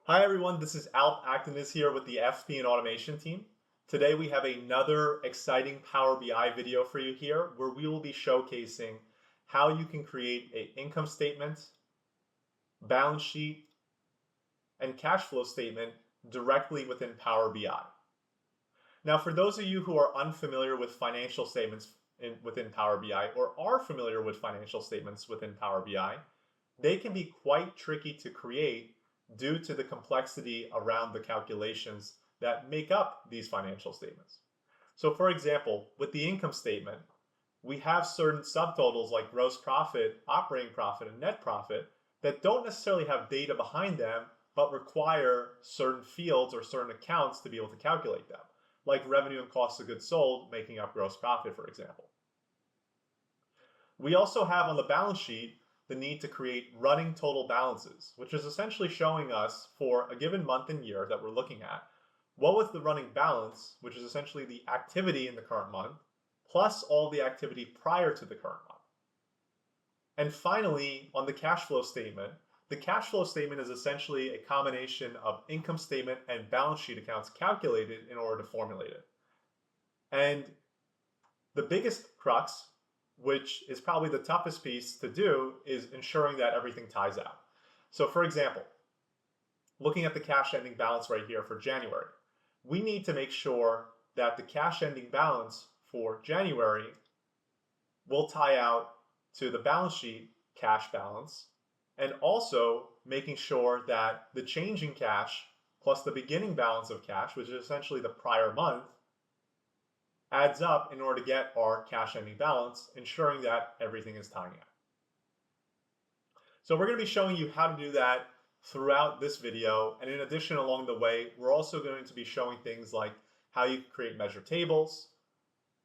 Hi everyone, this is Alp Actinis here with the FP and Automation team. Today we have another exciting Power BI video for you here where we will be showcasing how you can create an income statement, balance sheet, and cash flow statement directly within Power BI. Now for those of you who are unfamiliar with financial statements within Power BI or are familiar with financial statements within Power BI, they can be quite tricky to create due to the complexity around the calculations that make up these financial statements. So for example, with the income statement, we have certain subtotals like gross profit, operating profit, and net profit that don't necessarily have data behind them, but require certain fields or certain accounts to be able to calculate them, like revenue and cost of goods sold making up gross profit, for example. We also have on the balance sheet the need to create running total balances, which is essentially showing us for a given month and year that we're looking at, what was the running balance, which is essentially the activity in the current month, plus all the activity prior to the current month. And finally, on the cash flow statement, the cash flow statement is essentially a combination of income statement and balance sheet accounts calculated in order to formulate it. And the biggest crux, which is probably the toughest piece to do, is ensuring that everything ties out. So for example, looking at the cash ending balance right here for January, we need to make sure that the cash ending balance for January will tie out to the balance sheet cash balance, and also making sure that the change in cash plus the beginning balance of cash, which is essentially the prior month, adds up in order to get our cash ending balance, ensuring that everything is tying out. So we're going to be showing you how to do that throughout this video, and in addition, along the way, we're also going to be showing things like how you can create measure tables,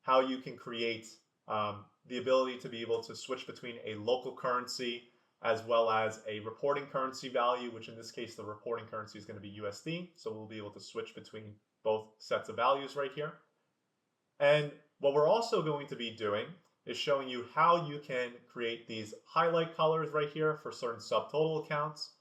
how you can create the ability to be able to switch between a local currency as well as a reporting currency value, which in this case, the reporting currency is going to be USD. So we'll be able to switch between both sets of values right here. And what we're also going to be doing is showing you how you can create these highlight colors right here for certain subtotal accounts.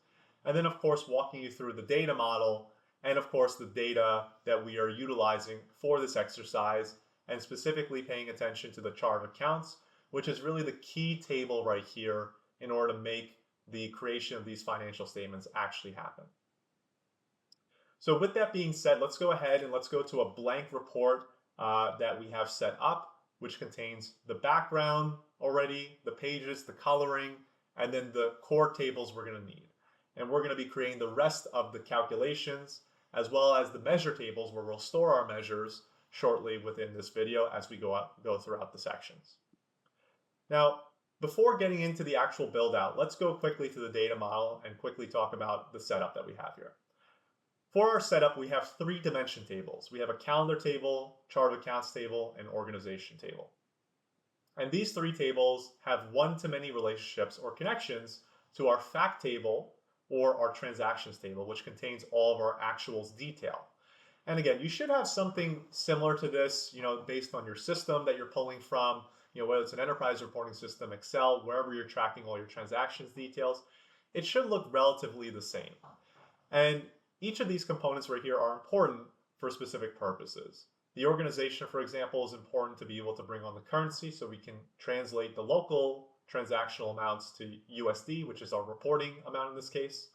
And then of course, walking you through the data model and of course the data that we are utilizing for this exercise, and specifically paying attention to the chart of accounts, which is really the key table right here in order to make the creation of these financial statements actually happen. So with that being said, let's go ahead and let's go to a blank report that we have set up, which contains the background already, the pages, the coloring, and then the core tables we're going to need. And we're going to be creating the rest of the calculations as well as the measure tables where we'll store our measures shortly within this video as we go throughout the sections. Now, before getting into the actual build out, let's go quickly to the data model and quickly talk about the setup that we have here. For our setup, we have three dimension tables. We have a calendar table, chart of accounts table, and organization table. And these three tables have one-to-many relationships or connections to our fact table or our transactions table, which contains all of our actuals detail. And again, you should have something similar to this, based on your system that you're pulling from, whether it's an enterprise reporting system, Excel, wherever you're tracking all your transactions details, it should look relatively the same. And each of these components right here are important for specific purposes. The organization, for example, is important to be able to bring on the currency so we can translate the local transactional amounts to USD, which is our reporting amount in this case.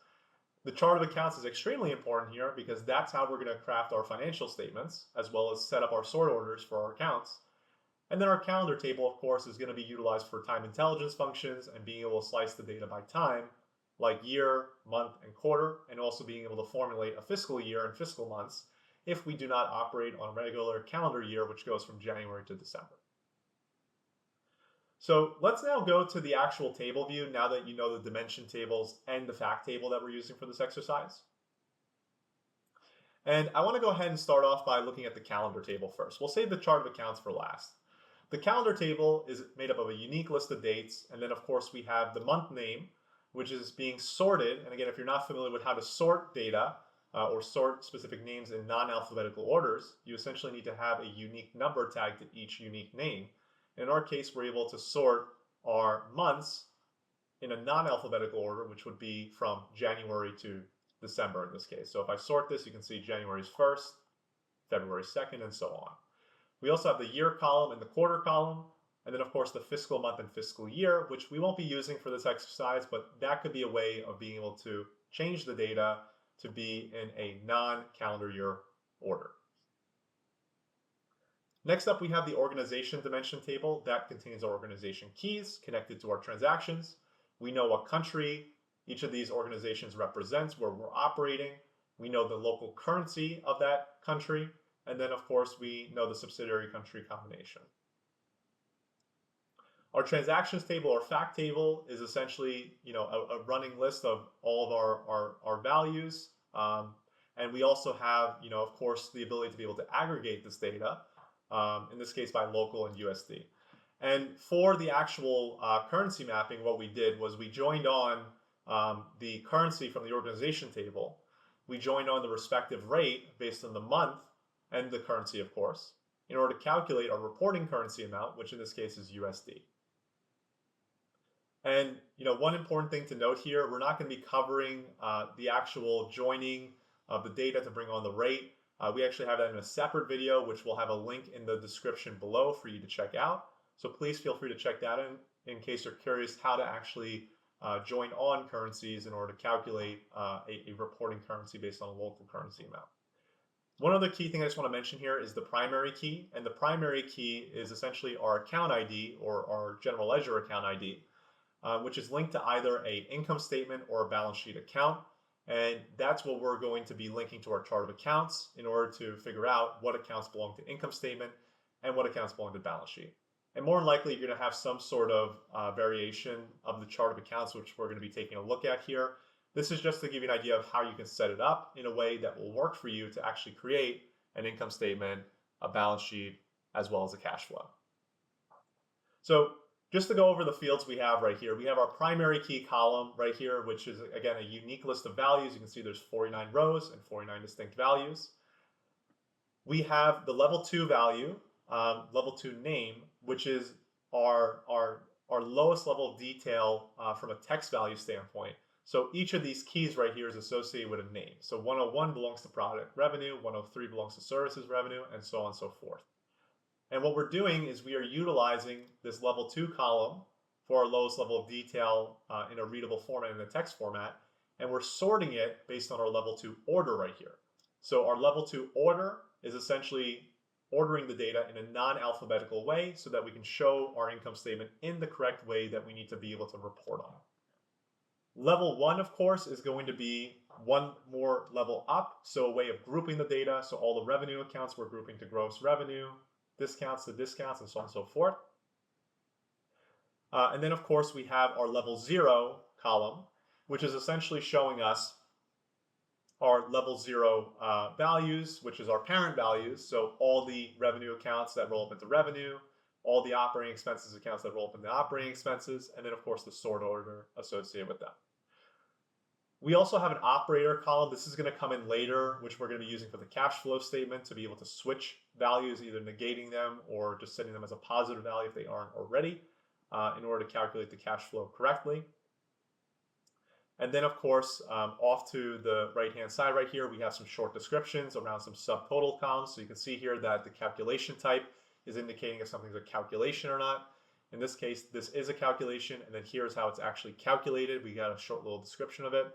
The chart of accounts is extremely important here because that's how we're going to craft our financial statements as well as set up our sort orders for our accounts. And then our calendar table, of course, is going to be utilized for time intelligence functions and being able to slice the data by time, like year, month, and quarter, and also being able to formulate a fiscal year and fiscal months if we do not operate on a regular calendar year, which goes from January to December. So let's now go to the actual table view now that you know the dimension tables and the fact table that we're using for this exercise. And I want to go ahead and start off by looking at the calendar table first. We'll save the chart of accounts for last. The calendar table is made up of a unique list of dates, and then of course we have the month name, which is being sorted. And again, if you're not familiar with how to sort data or sort specific names in non-alphabetical orders, you essentially need to have a unique number tagged to each unique name. In our case, we're able to sort our months in a non-alphabetical order, which would be from January to December in this case. So if I sort this, you can see January's 1st, February 2nd, and so on. We also have the year column and the quarter column, and then of course the fiscal month and fiscal year, which we won't be using for this exercise, but that could be a way of being able to change the data to be in a non-calendar year order. Next up, we have the organization dimension table that contains our organization keys connected to our transactions. We know what country each of these organizations represents, where we're operating. We know the local currency of that country. And then, of course, we know the subsidiary country combination. Our transactions table or fact table is essentially, a running list of all of our values. And we also have, of course, the ability to be able to aggregate this data, in this case by local and USD. And for the actual currency mapping, what we did was we joined on the currency from the organization table. We joined on the respective rate based on the month and the currency, of course, in order to calculate our reporting currency amount, which in this case is USD. And one important thing to note here, we're not going to be covering the actual joining of the data to bring on the rate. We actually have that in a separate video, which will have a link in the description below for you to check out. So please feel free to check that in case you're curious how to actually join on currencies in order to calculate a reporting currency based on a local currency amount. One other key thing I just want to mention here is the primary key. And the primary key is essentially our account ID or our general ledger account ID, which is linked to either an income statement or a balance sheet account. And that's what we're going to be linking to our chart of accounts in order to figure out what accounts belong to income statement and what accounts belong to balance sheet. And more than likely, you're going to have some sort of variation of the chart of accounts, which we're going to be taking a look at here. This is just to give you an idea of how you can set it up in a way that will work for you to actually create an income statement, a balance sheet, as well as a cash flow. So just to go over the fields we have right here, we have our primary key column right here, which is, again, a unique list of values. You can see there's 49 rows and 49 distinct values. We have the level 2 value, level 2 name, which is our lowest level of detail from a text value standpoint. So each of these keys right here is associated with a name. So 101 belongs to product revenue, 103 belongs to services revenue, and so on and so forth. And what we're doing is we are utilizing this level 2 column for our lowest level of detail in a readable format, in a text format, and we're sorting it based on our level 2 order right here. So our level 2 order is essentially ordering the data in a non-alphabetical way so that we can show our income statement in the correct way that we need to be able to report on. Level 1, of course, is going to be one more level up, so a way of grouping the data. So all the revenue accounts we're grouping to gross revenue, discounts to discounts, and so on and so forth. And then, of course, we have our level 0 column, which is essentially showing us our level 0 values, which is our parent values. So all the revenue accounts that roll up into revenue, all the operating expenses accounts that roll up into operating expenses, and then, of course, the sort order associated with them. We also have an operator column. This is going to come in later, which we're going to be using for the cash flow statement to be able to switch values, either negating them or just setting them as a positive value if they aren't already, in order to calculate the cash flow correctly. And then, of course, off to the right-hand side right here, we have some short descriptions around some subtotal columns. So you can see here that the calculation type is indicating if something's a calculation or not. In this case, this is a calculation, and then here's how it's actually calculated. We got a short little description of it.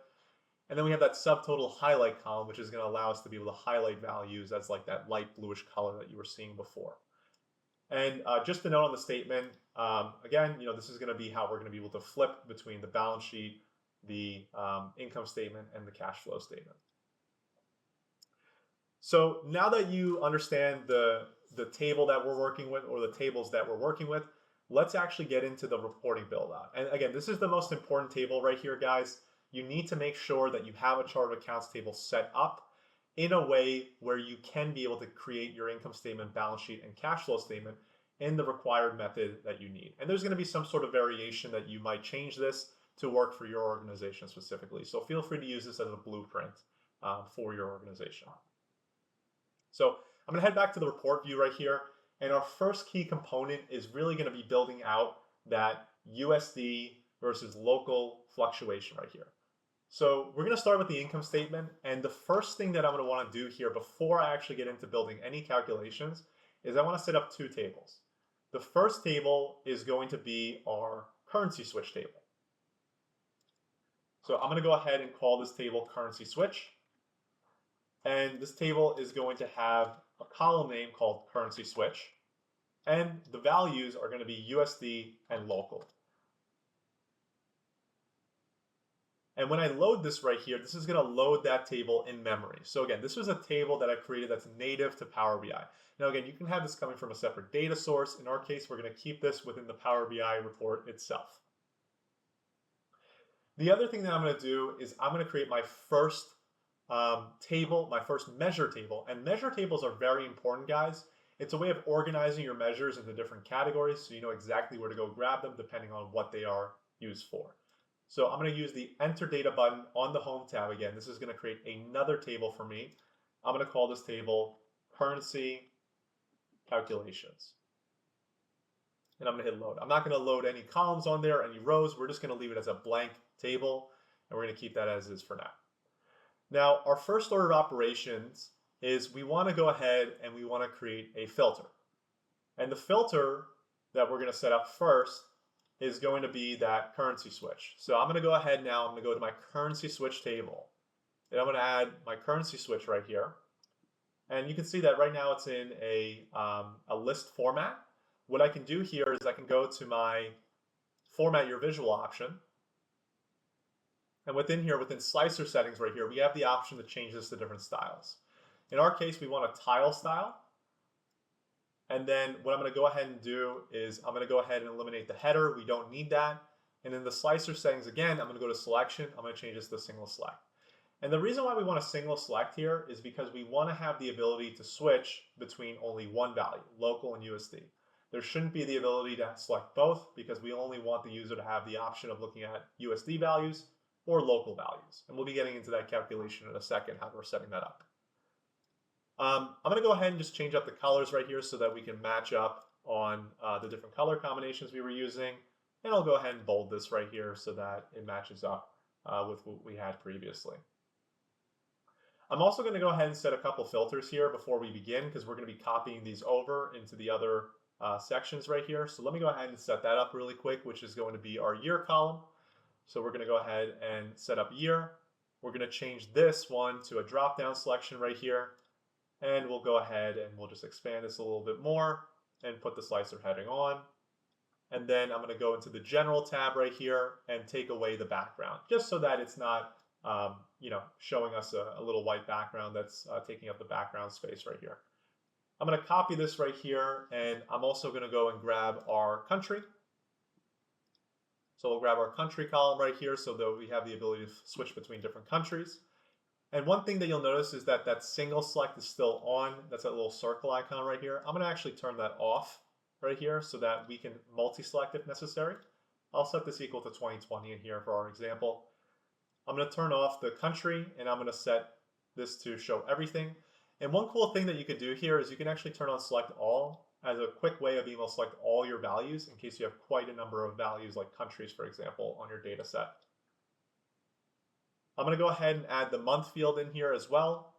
And then we have that subtotal highlight column, which is going to allow us to be able to highlight values as like that light bluish color that you were seeing before. And just to note on the statement, again, this is going to be how we're going to be able to flip between the balance sheet, the income statement, and the cash flow statement. So now that you understand the table that we're working with, or the tables that we're working with, let's actually get into the reporting build out. And again, this is the most important table right here, guys. You need to make sure that you have a chart of accounts table set up in a way where you can be able to create your income statement, balance sheet, and cash flow statement in the required method that you need. And there's going to be some sort of variation that you might change this to work for your organization specifically. So feel free to use this as a blueprint for your organization. So I'm going to head back to the report view right here. And our first key component is really going to be building out that USD versus local fluctuation right here. So we're going to start with the income statement. And the first thing that I'm going to want to do here before I actually get into building any calculations is I want to set up two tables. The first table is going to be our currency switch table. So I'm going to go ahead and call this table currency switch. And this table is going to have a column name called currency switch. And the values are going to be USD and local. And when I load this right here, this is going to load that table in memory. So again, this was a table that I created that's native to Power BI. Now again, you can have this coming from a separate data source. In our case, we're going to keep this within the Power BI report itself. The other thing that I'm going to do is I'm going to create my first table, my first measure table. And measure tables are very important, guys. It's a way of organizing your measures into different categories so you know exactly where to go grab them depending on what they are used for. So I'm going to use the Enter Data button on the Home tab again. This is going to create another table for me. I'm going to call this table Currency Calculations. And I'm going to hit load. I'm not going to load any columns on there, any rows. We're just going to leave it as a blank table, and we're going to keep that as is for now. Now, our first order of operations is we want to go ahead and we want to create a filter. And the filter that we're going to set up first is going to be that currency switch. So I'm going to go ahead now, I'm going to go to my currency switch table. And I'm going to add my currency switch right here. And you can see that right now it's in a list format. What I can do here is I can go to my Format Your Visual option. And within here, within slicer settings right here, we have the option to change this to different styles. In our case, we want a tile style. And then what I'm going to go ahead and do is I'm going to go ahead and eliminate the header. We don't need that. And in the slicer settings, again, I'm going to go to selection. I'm going to change this to single select. And the reason why we want a single select here is because we want to have the ability to switch between only one value, local and USD. There shouldn't be the ability to select both because we only want the user to have the option of looking at USD values or local values. And we'll be getting into that calculation in a second, how we're setting that up. I'm going to go ahead and just change up the colors right here so that we can match up on the different color combinations we were using. And I'll go ahead and bold this right here so that it matches up with what we had previously. I'm also going to go ahead and set a couple filters here before we begin because we're going to be copying these over into the other sections right here. So let me go ahead and set that up really quick, which is going to be our year column. So we're going to go ahead and set up year. We're going to change this one to a drop-down selection right here. And we'll go ahead and we'll just expand this a little bit more and put the slicer heading on. And then I'm going to go into the general tab right here and take away the background, just so that it's not showing us a little white background that's taking up the background space right here. I'm going to copy this right here, and I'm also going to go and grab our country. So we'll grab our country column right here so that we have the ability to switch between different countries. And one thing that you'll notice is that that single select is still on. That's that little circle icon right here. I'm going to actually turn that off right here so that we can multi-select if necessary. I'll set this equal to 2020 in here for our example. I'm going to turn off the country and I'm going to set this to show everything. And one cool thing that you could do here is you can actually turn on select all as a quick way of being able to select all your values in case you have quite a number of values like countries, for example, on your data set. I'm going to go ahead and add the month field in here as well.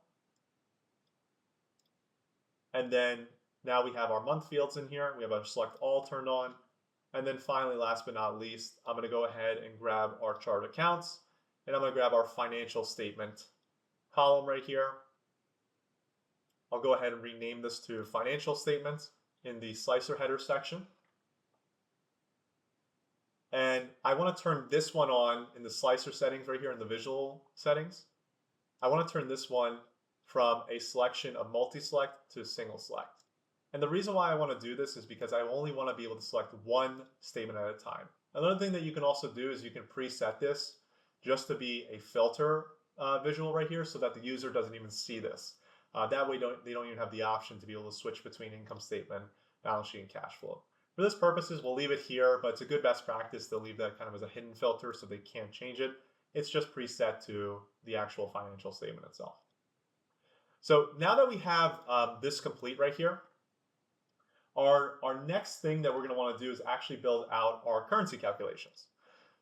And then now we have our month fields in here. We have our select all turned on. And then finally, last but not least, I'm going to go ahead and grab our chart accounts. And I'm going to grab our financial statement column right here. I'll go ahead and rename this to financial statements in the slicer header section. And I want to turn this one on in the slicer settings right here in the visual settings. I want to turn this one from a selection of multi-select to single select. And the reason why I want to do this is because I only want to be able to select one statement at a time. Another thing that you can also do is you can preset this just to be a filter visual right here so that the user doesn't even see this. That way they don't even have the option to be able to switch between income statement, balance sheet, and cash flow. For this purposes, we'll leave it here, but it's a good best practice to leave that kind of as a hidden filter so they can't change it. It's just preset to the actual financial statement itself. So now that we have this complete right here, our next thing that we're going to want to do is actually build out our currency calculations.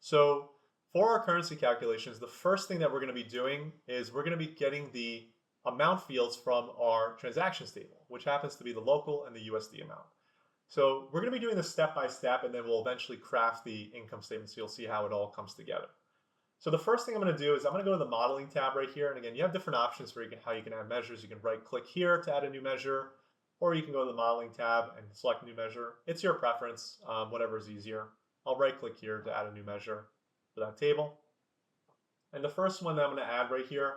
So For our currency calculations, the first thing that we're going to be doing is we're going to be getting the amount fields from our transactions table, which happens to be the local and the USD amount. So we're going to be doing this step by step, and then we'll eventually craft the income statement, so you'll see how it all comes together. So the first thing I'm going to do is I'm going to go to the modeling tab right here. And again, you have different options for how you can add measures. You can right click here to add a new measure, or you can go to the modeling tab and select new measure. It's your preference, whatever is easier. I'll right click here to add a new measure for that table. And the first one that I'm going to add right here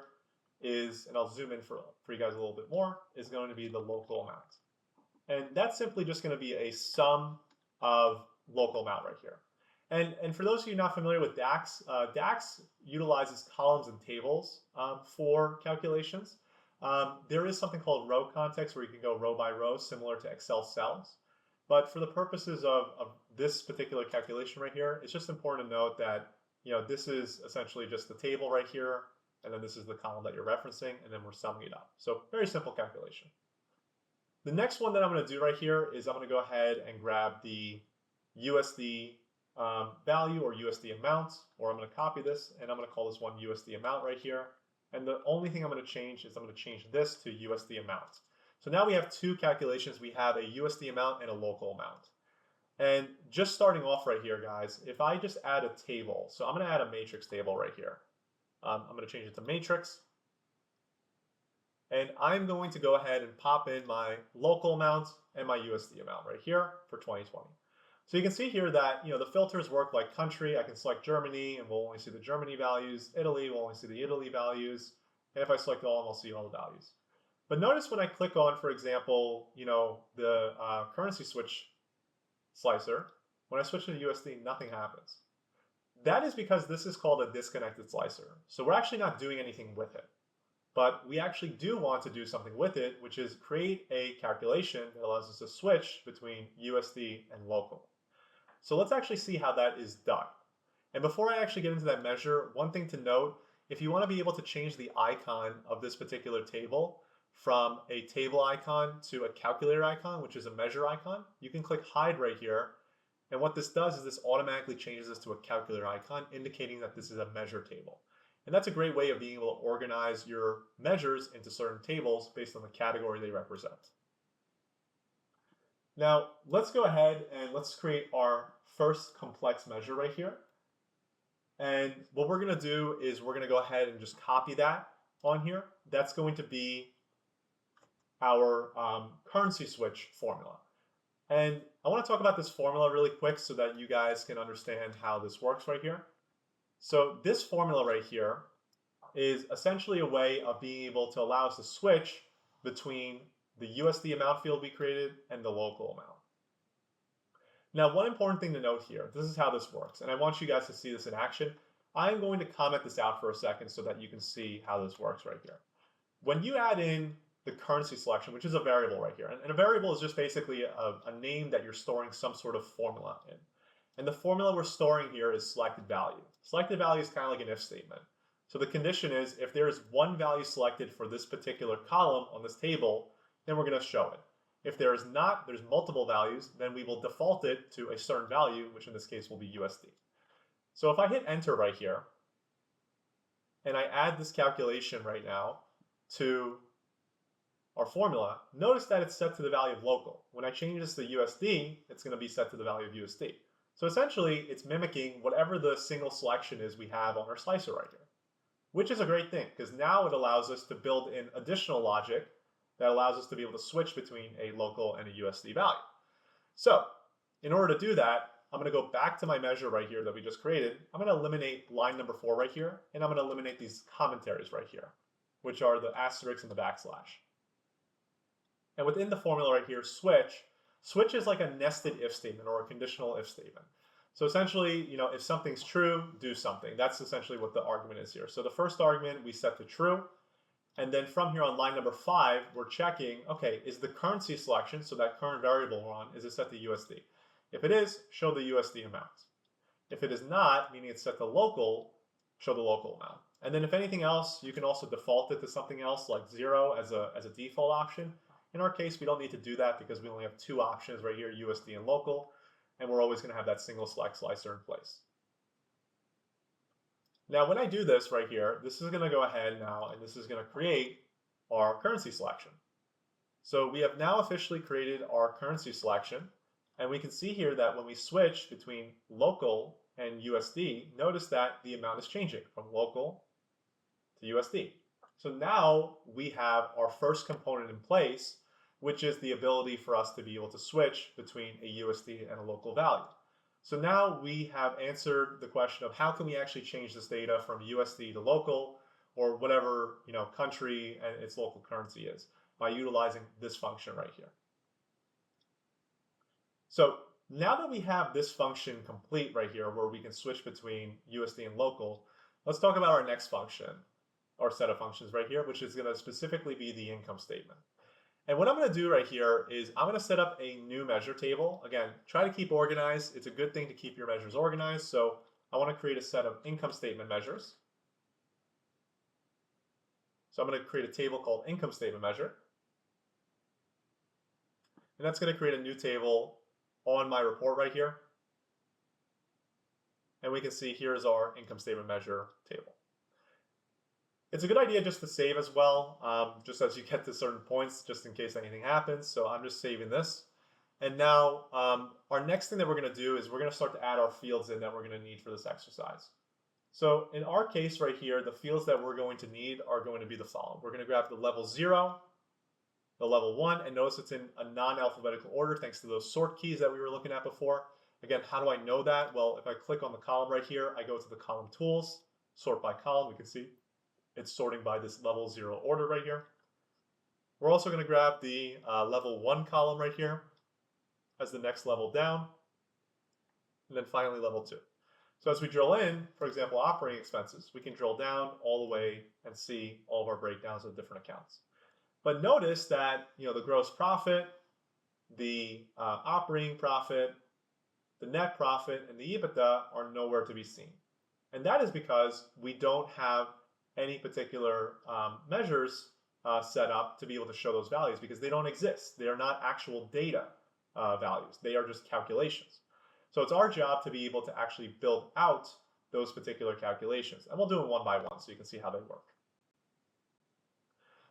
is, and I'll zoom in for you guys a little bit more, is going to be the local amount. And that's simply just going to be a sum of local amount right here. And for those of you not familiar with DAX, DAX utilizes columns and tables for calculations. There is something called row context where you can go row by row, similar to Excel cells. But for the purposes of this particular calculation right here, it's just important to note that this is essentially just the table right here, and then this is the column that you're referencing, and then we're summing it up. So very simple calculation. The next one that I'm going to do right here is I'm going to go ahead and grab the USD value or USD amount, or I'm going to copy this and I'm going to call this one USD amount right here. And the only thing I'm going to change is I'm going to change this to USD amount. So now we have two calculations. We have a USD amount and a local amount. And just starting off right here, guys, if I just add a table, so I'm going to add a matrix table right here. I'm going to change it to matrix. And I'm going to go ahead and pop in my local amount and my USD amount right here for 2020. So you can see here that the filters work like country. I can select Germany and we'll only see the Germany values. Italy, we'll only see the Italy values. And if I select all, I'll see all the values. But notice when I click on, for example, the currency switch slicer, when I switch to USD, nothing happens. That is because this is called a disconnected slicer. So we're actually not doing anything with it. But we actually do want to do something with it, which is create a calculation that allows us to switch between USD and local. So let's actually see how that is done. And before I actually get into that measure, one thing to note, if you want to be able to change the icon of this particular table from a table icon to a calculator icon, which is a measure icon, you can click hide right here. And what this does is this automatically changes this to a calculator icon, indicating that this is a measure table. And that's a great way of being able to organize your measures into certain tables based on the category they represent. Now, let's go ahead and let's create our first complex measure right here. And what we're going to do is we're going to go ahead and just copy that on here. That's going to be our currency switch formula. And I want to talk about this formula really quick so that you guys can understand how this works right here. So this formula right here is essentially a way of being able to allow us to switch between the USD amount field we created and the local amount. Now, one important thing to note here, this is how this works, and I want you guys to see this in action. I'm going to comment this out for a second so that you can see how this works right here. When you add in the currency selection, which is a variable right here, and a variable is just basically a name that you're storing some sort of formula in. And the formula we're storing here is selected value. Selected value is kind of like an if statement. So the condition is if there is one value selected for this particular column on this table, then we're going to show it. If there is not, there's multiple values, then we will default it to a certain value, which in this case will be USD. So if I hit enter right here, and I add this calculation right now to our formula, notice that it's set to the value of local. When I change this to USD, it's going to be set to the value of USD. So essentially, it's mimicking whatever the single selection is we have on our slicer right here, which is a great thing because now it allows us to build in additional logic that allows us to be able to switch between a local and a USD value. So in order to do that, I'm going to go back to my measure right here that we just created. I'm going to eliminate line number 4 right here, and I'm going to eliminate these commentaries right here, which are the asterisks and the backslash. And within the formula right here, switch is like a nested if statement or a conditional if statement. So essentially, if something's true, do something. That's essentially what the argument is here. So the first argument we set to true. And then from here on line number 5, we're checking, okay, is the currency selection, so that current variable we're on, is it set to USD? If it is, show the USD amount. If it is not, meaning it's set to local, show the local amount. And then if anything else, you can also default it to something else like 0 as a default option. In our case, we don't need to do that because we only have 2 options right here, USD and local, and we're always going to have that single select slicer in place. Now, when I do this right here, this is going to go ahead now, and this is going to create our currency selection. So we have now officially created our currency selection, and we can see here that when we switch between local and USD, notice that the amount is changing from local to USD. So now we have our first component in place, which is the ability for us to be able to switch between a USD and a local value. So now we have answered the question of how can we actually change this data from USD to local, or whatever country and its local currency is, by utilizing this function right here. So now that we have this function complete right here, where we can switch between USD and local, let's talk about our next function, or set of functions right here, which is going to specifically be the income statement. And what I'm going to do right here is I'm going to set up a new measure table. Again, try to keep organized. It's a good thing to keep your measures organized. So I want to create a set of income statement measures. So I'm going to create a table called income statement measure. And that's going to create a new table on my report right here. And we can see here's our income statement measure table. It's a good idea just to save as well, just as you get to certain points, just in case anything happens. So I'm just saving this. And now our next thing that we're going to do is we're going to start to add our fields in that we're going to need for this exercise. So in our case right here, the fields that we're going to need are going to be the following. We're going to grab the level 0, the level 1, and notice it's in a non-alphabetical order thanks to those sort keys that we were looking at before. Again, how do I know that? Well, if I click on the column right here, I go to the column tools, sort by column, we can see it's sorting by this level 0 order right here. We're also going to grab the level 1 column right here as the next level down, and then finally level 2. So as we drill in, for example, operating expenses, we can drill down all the way and see all of our breakdowns of different accounts. But notice that the gross profit, the operating profit, the net profit, and the EBITDA are nowhere to be seen. And that is because we don't have any particular measures set up to be able to show those values, because they don't exist. They are not actual data values. They are just calculations. So it's our job to be able to actually build out those particular calculations. And we'll do them one by one so you can see how they work.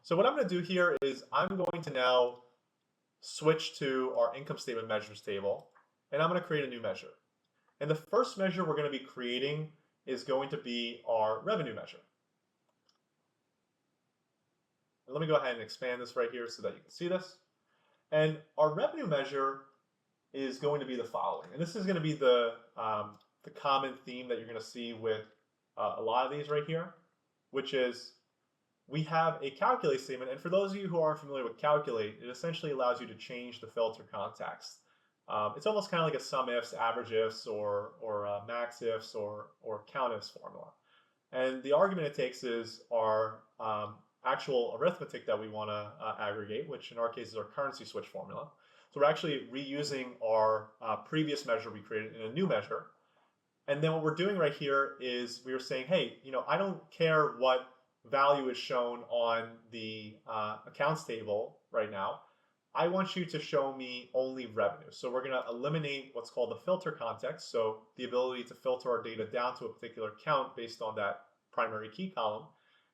So what I'm going to do here is I'm going to now switch to our income statement measures table, and I'm going to create a new measure. And the first measure we're going to be creating is going to be our revenue measure. And let me go ahead and expand this right here so that you can see this. And our revenue measure is going to be the following. And this is going to be the common theme that you're going to see with a lot of these right here, which is we have a calculate statement. And for those of you who aren't familiar with calculate, it essentially allows you to change the filter context. It's almost kind of like a sum ifs, average ifs, or max ifs, or count ifs formula. And the argument it takes is our actual arithmetic that we want to aggregate, which in our case is our currency switch formula. So we're actually reusing our previous measure we created in a new measure. And then what we're doing right here is we're saying, hey, I don't care what value is shown on the accounts table right now. I want you to show me only revenue. So we're going to eliminate what's called the filter context, so the ability to filter our data down to a particular count based on that primary key column.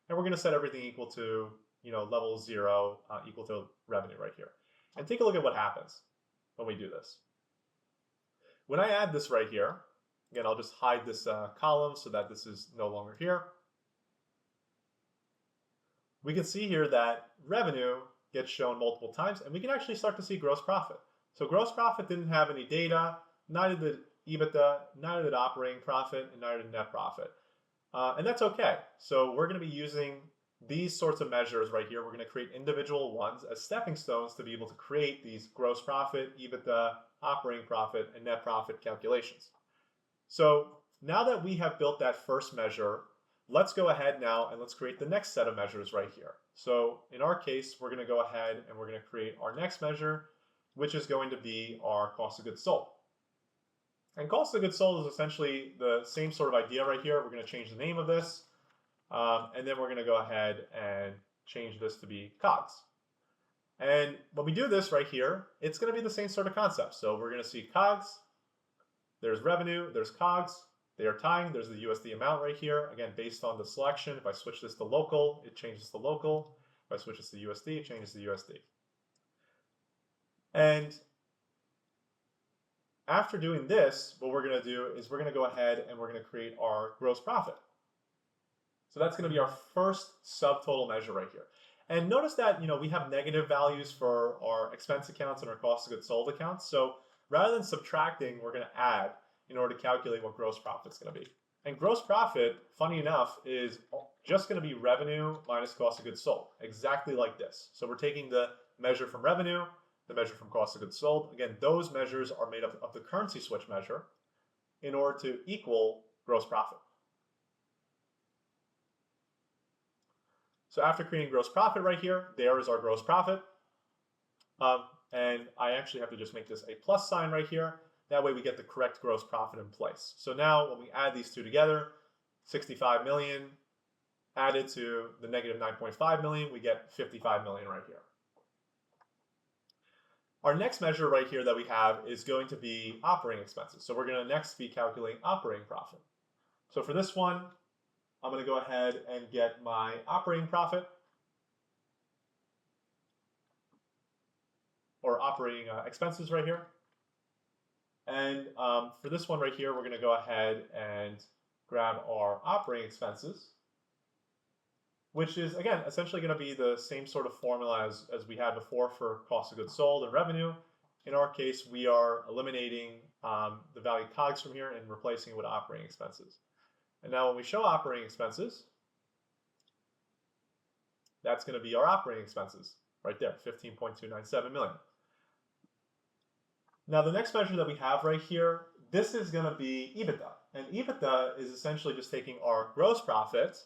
And we're going to set everything equal to level 0 equal to revenue right here. And take a look at what happens when we do this. When I add this right here, again, I'll just hide this column so that this is no longer here. We can see here that revenue gets shown multiple times, and we can actually start to see gross profit. So gross profit didn't have any data, neither did EBITDA, neither did operating profit, and neither did net profit. And that's okay. So we're going to be using these sorts of measures right here. We're going to create individual ones as stepping stones to be able to create these gross profit, EBITDA, operating profit, and net profit calculations. So now that we have built that first measure, let's go ahead now and let's create the next set of measures right here. So in our case, we're going to go ahead and we're going to create our next measure, which is going to be our cost of goods sold. And cost of goods sold is essentially the same sort of idea right here. We're going to change the name of this, and then we're going to go ahead and change this to be COGS. And when we do this right here, it's going to be the same sort of concept. So we're going to see COGS, there's revenue, there's COGS, they are tying. There's the USD amount right here. Again, based on the selection, if I switch this to local, it changes to local. If I switch this to USD, it changes to USD. And after doing this, what we're going to do is we're going to go ahead and we're going to create our gross profit. So that's going to be our first subtotal measure right here. And notice that, we have negative values for our expense accounts and our cost of goods sold accounts. So rather than subtracting, we're going to add in order to calculate what gross profit is going to be. And gross profit, funny enough, is just going to be revenue minus cost of goods sold, exactly like this. So we're taking the measure from revenue, the measure from cost of goods sold. Again, those measures are made up of the currency switch measure in order to equal gross profit. So after creating gross profit right here, there is our gross profit. And I actually have to just make this a plus sign right here. That way we get the correct gross profit in place. So now when we add these two together, 65 million added to the negative 9.5 million, we get 55 million right here. Our next measure right here that we have is going to be operating expenses. So we're going to next be calculating operating profit. So for this one, I'm going to go ahead and get my operating profit or operating expenses right here. And for this one right here, we're going to go ahead and grab our operating expenses, which is, again, essentially going to be the same sort of formula as we had before for cost of goods sold and revenue. In our case, we are eliminating the value COGS from here and replacing it with operating expenses. And now when we show operating expenses, that's going to be our operating expenses right there, 15.297 million. Now the next measure that we have right here, this is going to be EBITDA. And EBITDA is essentially just taking our gross profit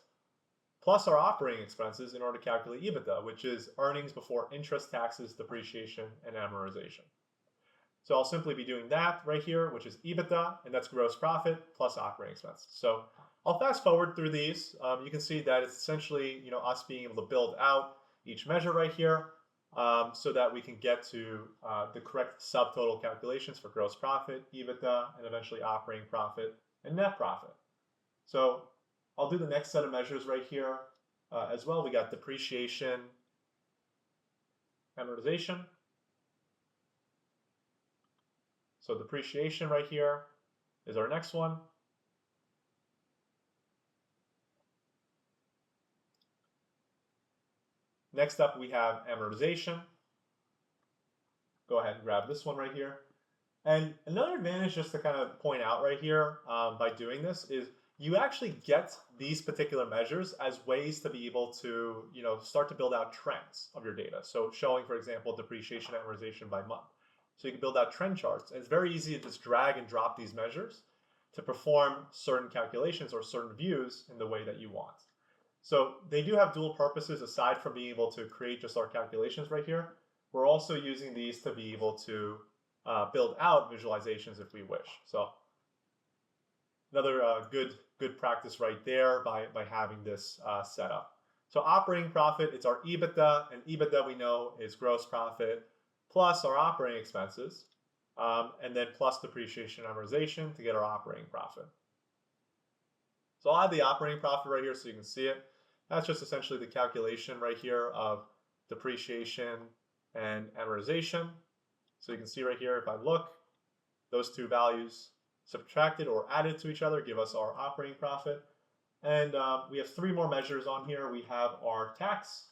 plus our operating expenses in order to calculate EBITDA, which is earnings before interest, taxes, depreciation, and amortization. So I'll simply be doing that right here, which is EBITDA, and that's gross profit plus operating expenses. So I'll fast forward through these. You can see that it's essentially, us being able to build out each measure right here so that we can get to the correct subtotal calculations for gross profit, EBITDA, and eventually operating profit and net profit. So I'll do the next set of measures right here as well. We got depreciation, amortization. So depreciation right here is our next one. Next up, we have amortization. Go ahead and grab this one right here. And another advantage just to kind of point out right here by doing this is you actually get these particular measures as ways to be able to, start to build out trends of your data. So showing, for example, depreciation amortization by month. So you can build out trend charts. And it's very easy to just drag and drop these measures to perform certain calculations or certain views in the way that you want. So they do have dual purposes aside from being able to create just our calculations right here. We're also using these to be able to build out visualizations if we wish. So another good practice right there by having this set up. So operating profit, it's our EBITDA, and EBITDA we know is gross profit plus our operating expenses, and then plus depreciation and amortization to get our operating profit. So I'll add the operating profit right here so you can see it. That's just essentially the calculation right here of depreciation and amortization. So you can see right here, if I look, those two values subtracted or added to each other give us our operating profit. And we have three more measures on here. We have our tax.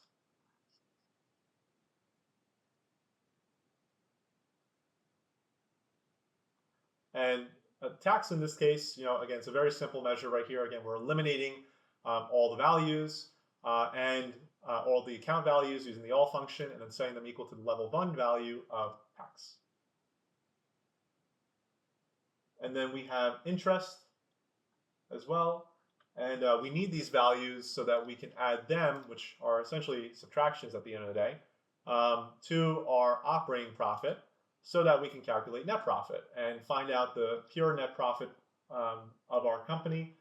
And tax in this case, again, it's a very simple measure right here. Again, we're eliminating all the values and all the account values using the all function and then setting them equal to the level 1 value of tax. And then we have interest as well. And we need these values so that we can add them, which are essentially subtractions at the end of the day, to our operating profit so that we can calculate net profit and find out the pure net profit of our company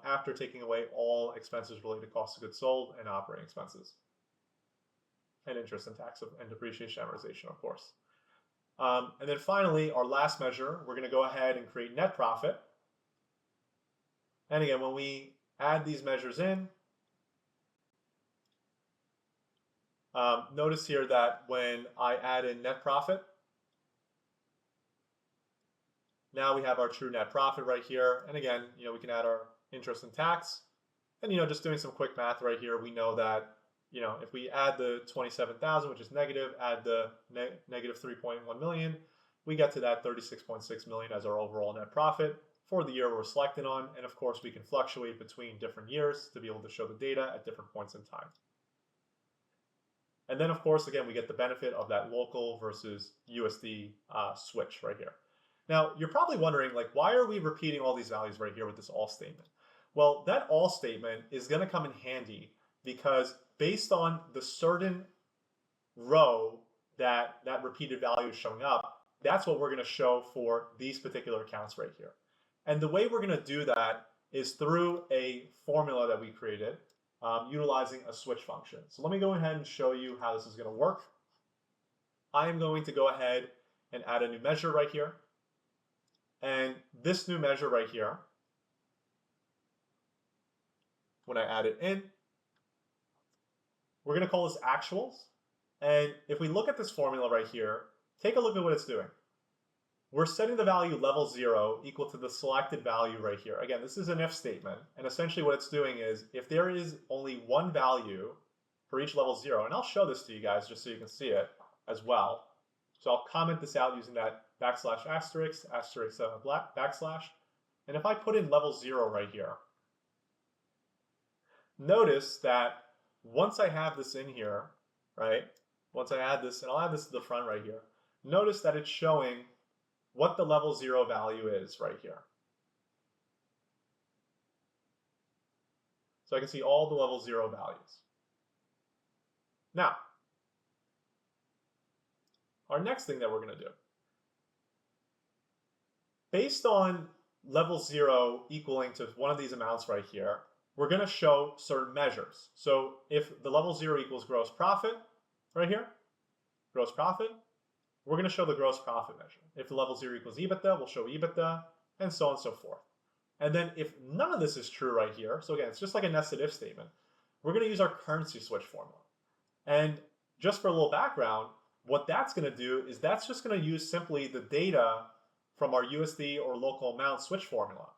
after taking away all expenses related to cost of goods sold and operating expenses. And interest and tax and depreciation amortization, of course. And then finally, our last measure, we're going to go ahead and create net profit. And again, when we add these measures in, notice here that when I add in net profit, now we have our true net profit right here. And again, we can add our interest and tax. And just doing some quick math right here, we know that if we add the 27,000, which is negative, add the negative 3.1 million, we get to that 36.6 million as our overall net profit for the year we're selected on. And of course, we can fluctuate between different years to be able to show the data at different points in time. And then, of course, again, we get the benefit of that local versus USD switch right here. Now, you're probably wondering, like, why are we repeating all these values right here with this all statement? Well, that all statement is going to come in handy because based on the certain row that repeated value is showing up, that's what we're going to show for these particular accounts right here. And the way we're going to do that is through a formula that we created utilizing a switch function. So let me go ahead and show you how this is going to work. I am going to go ahead and add a new measure right here. And this new measure right here, when I add it in, we're going to call this actuals. And if we look at this formula right here, take a look at what it's doing. We're setting the value level 0 equal to the selected value right here. Again, this is an if statement. And essentially what it's doing is if there is only one value for each level 0, and I'll show this to you guys just so you can see it as well. So I'll comment this out using that backslash asterisk, backslash. And if I put in level 0 right here, notice that once I have this in here, right? Once I add this, and I'll add this to the front right here, notice that it's showing what the level 0 value is right here. So I can see all the level 0 values. Now, our next thing that we're going to do, based on level 0 equaling to one of these amounts right here, we're going to show certain measures. So if the level 0 equals gross profit right here, gross profit, we're going to show the gross profit measure. If the level 0 equals EBITDA, we'll show EBITDA, and so on and so forth. And then if none of this is true right here, so again, it's just like a nested if statement, we're going to use our currency switch formula. And just for a little background, what that's going to do is that's just going to use simply the data from our USD or local amount switch formula.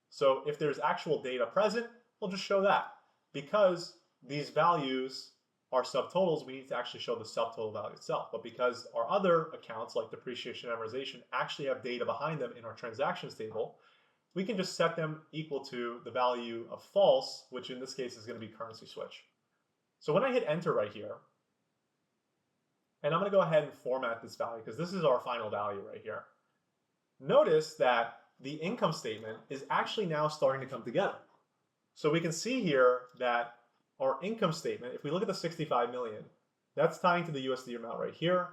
So if there's actual data present, we'll just show that. Because these values are subtotals, we need to actually show the subtotal value itself. But because our other accounts like depreciation and amortization actually have data behind them in our transactions table, we can just set them equal to the value of false, which in this case is going to be currency switch. So when I hit enter right here, and I'm going to go ahead and format this value because this is our final value right here. Notice that the income statement is actually now starting to come together. So we can see here that our income statement, if we look at the 65 million, that's tying to the USD amount right here,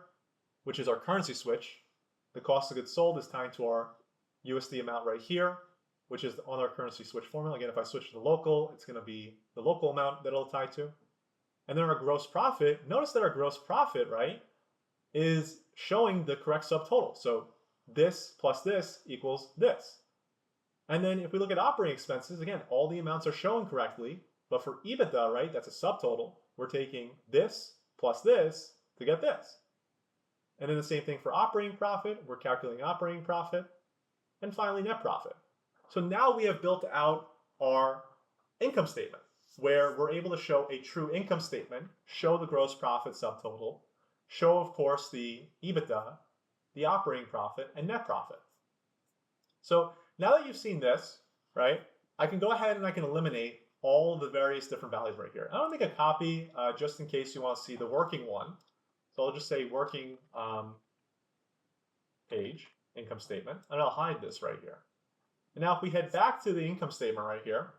which is our currency switch. The cost of goods sold is tying to our USD amount right here, which is on our currency switch formula. Again, if I switch to the local, it's going to be the local amount that it'll tie to. And then our gross profit, notice that our gross profit, right, is showing the correct subtotal. So this plus this equals this. And then if we look at operating expenses, again, all the amounts are shown correctly. But for EBITDA, right, that's a subtotal. We're taking this plus this to get this. And then the same thing for operating profit. We're calculating operating profit. And finally, net profit. So now we have built out our income statement where we're able to show a true income statement, show the gross profit subtotal, show, of course, the EBITDA, the operating profit, and net profit. So now that you've seen this, right, I can go ahead and I can eliminate all the various different values right here. I'm going to make a copy just in case you want to see the working one. So I'll just say working page, income statement, and I'll hide this right here. And now if we head back to the income statement right here,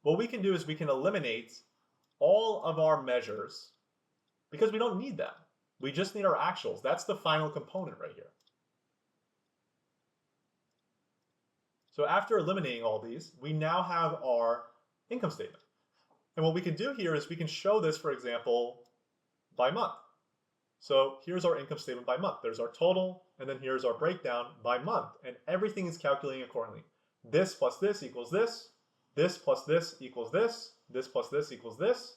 what we can do is we can eliminate all of our measures because we don't need them. We just need our actuals. That's the final component right here. So after eliminating all these, we now have our income statement. And what we can do here is we can show this, for example, by month. So here's our income statement by month. There's our total, and then here's our breakdown by month. And everything is calculating accordingly. This plus this equals this. this plus this equals this, this plus this equals this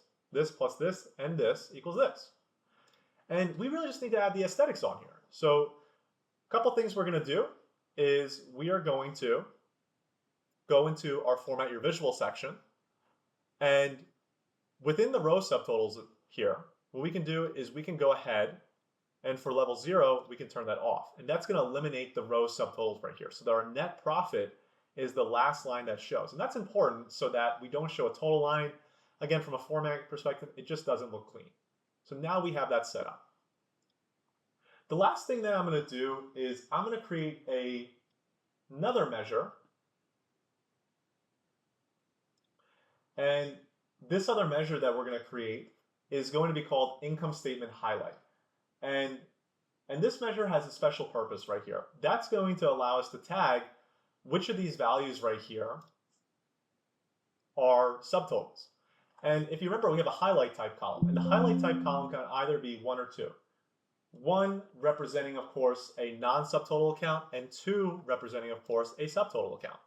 plus this, and this equals this. And we really just need to add the aesthetics on here. So a couple things we're going to do is we are going to go into our Format Your Visual section, and within the row subtotals here, what we can do is we can go ahead and for level 0, we can turn that off. And that's going to eliminate the row subtotals right here. So that our net profit is the last line that shows. And that's important so that we don't show a total line. Again, from a format perspective, it just doesn't look clean. So now we have that set up. The last thing that I'm going to do is I'm going to create another measure. And this other measure that we're going to create is going to be called Income Statement Highlight. And this measure has a special purpose right here. That's going to allow us to tag which of these values right here are subtotals. And if you remember, we have a highlight type column. And the highlight type column can either be 1 or 2. 1 representing, of course, a non-subtotal account, and 2 representing, of course, a subtotal account.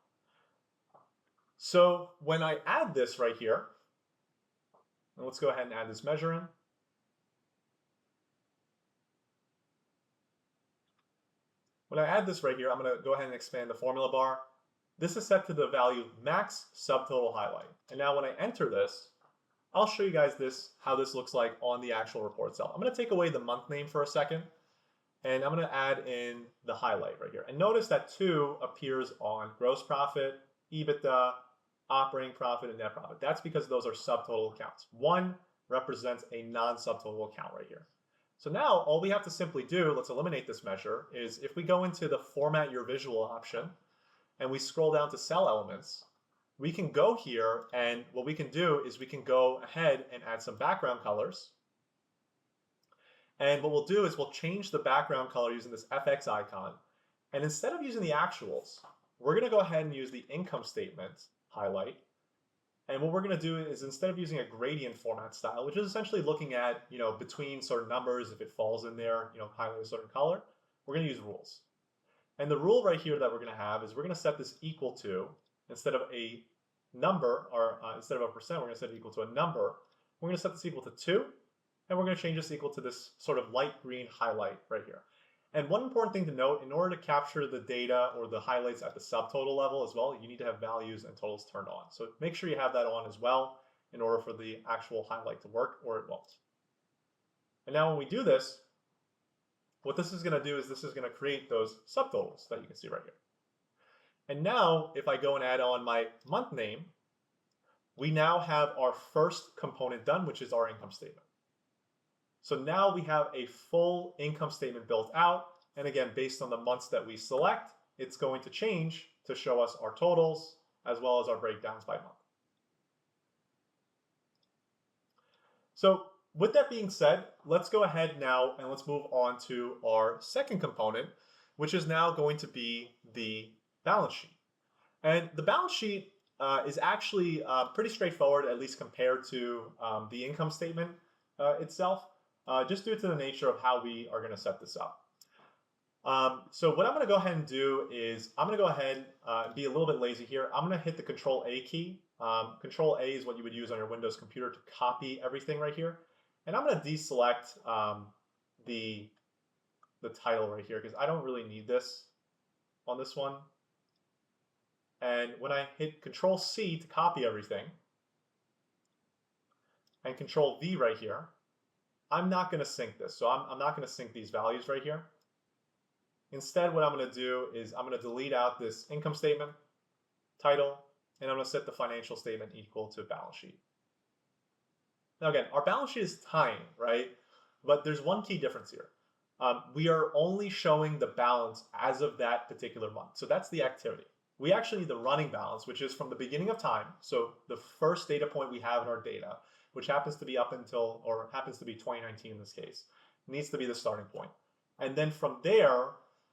So when I add this right here, and let's go ahead and add this measure in. When I add this right here, I'm going to go ahead and expand the formula bar. This is set to the value max subtotal highlight. And now when I enter this, I'll show you guys how this looks like on the actual report itself. I'm going to take away the month name for a second, and I'm going to add in the highlight right here. And notice that 2 appears on gross profit, EBITDA, operating profit, and net profit. That's because those are subtotal accounts. 1 represents a non-subtotal account right here. So now all we have to simply do, let's eliminate this measure, is if we go into the Format Your Visual option and we scroll down to Cell Elements, we can go here, and what we can do is we can go ahead and add some background colors. And what we'll do is we'll change the background color using this FX icon. And instead of using the actuals, we're going to go ahead and use the income statement highlight. And what we're going to do is instead of using a gradient format style, which is essentially looking at, between certain numbers, if it falls in there, highlight a certain color, we're going to use rules. And the rule right here that we're going to have is we're going to set this equal to, instead of a number, or instead of a percent, we're going to set it equal to a number. We're going to set this equal to 2, and we're going to change this equal to this sort of light green highlight right here. And one important thing to note, in order to capture the data or the highlights at the subtotal level as well, you need to have values and totals turned on. So make sure you have that on as well in order for the actual highlight to work, or it won't. And now when we do this, what this is going to do is this is going to create those subtotals that you can see right here. And now if I go and add on my month name, we now have our first component done, which is our income statement. So now we have a full income statement built out. And again, based on the months that we select, it's going to change to show us our totals as well as our breakdowns by month. So with that being said, let's go ahead now and let's move on to our second component, which is now going to be the balance sheet. And the balance sheet is actually pretty straightforward, at least compared to the income statement itself. Just due to the nature of how we are going to set this up. So what I'm going to go ahead and do is I'm going to go ahead and be a little bit lazy here. I'm going to hit the Control A key. Control A is what you would use on your Windows computer to copy everything right here. And I'm going to deselect the title right here because I don't really need this on this one. And when I hit Control C to copy everything and Control V right here, I'm not going to sync this. So I'm not going to sync these values right here. Instead, what I'm going to do is I'm going to delete out this income statement title, and I'm going to set the financial statement equal to balance sheet. Now again, our balance sheet is tiny, right? But there's one key difference here. We are only showing the balance as of that particular month. So that's the activity. We actually need the running balance, which is from the beginning of time. So the first data point we have in our data, which happens to be up until, or happens to be 2019 in this case, needs to be the starting point. And then from there,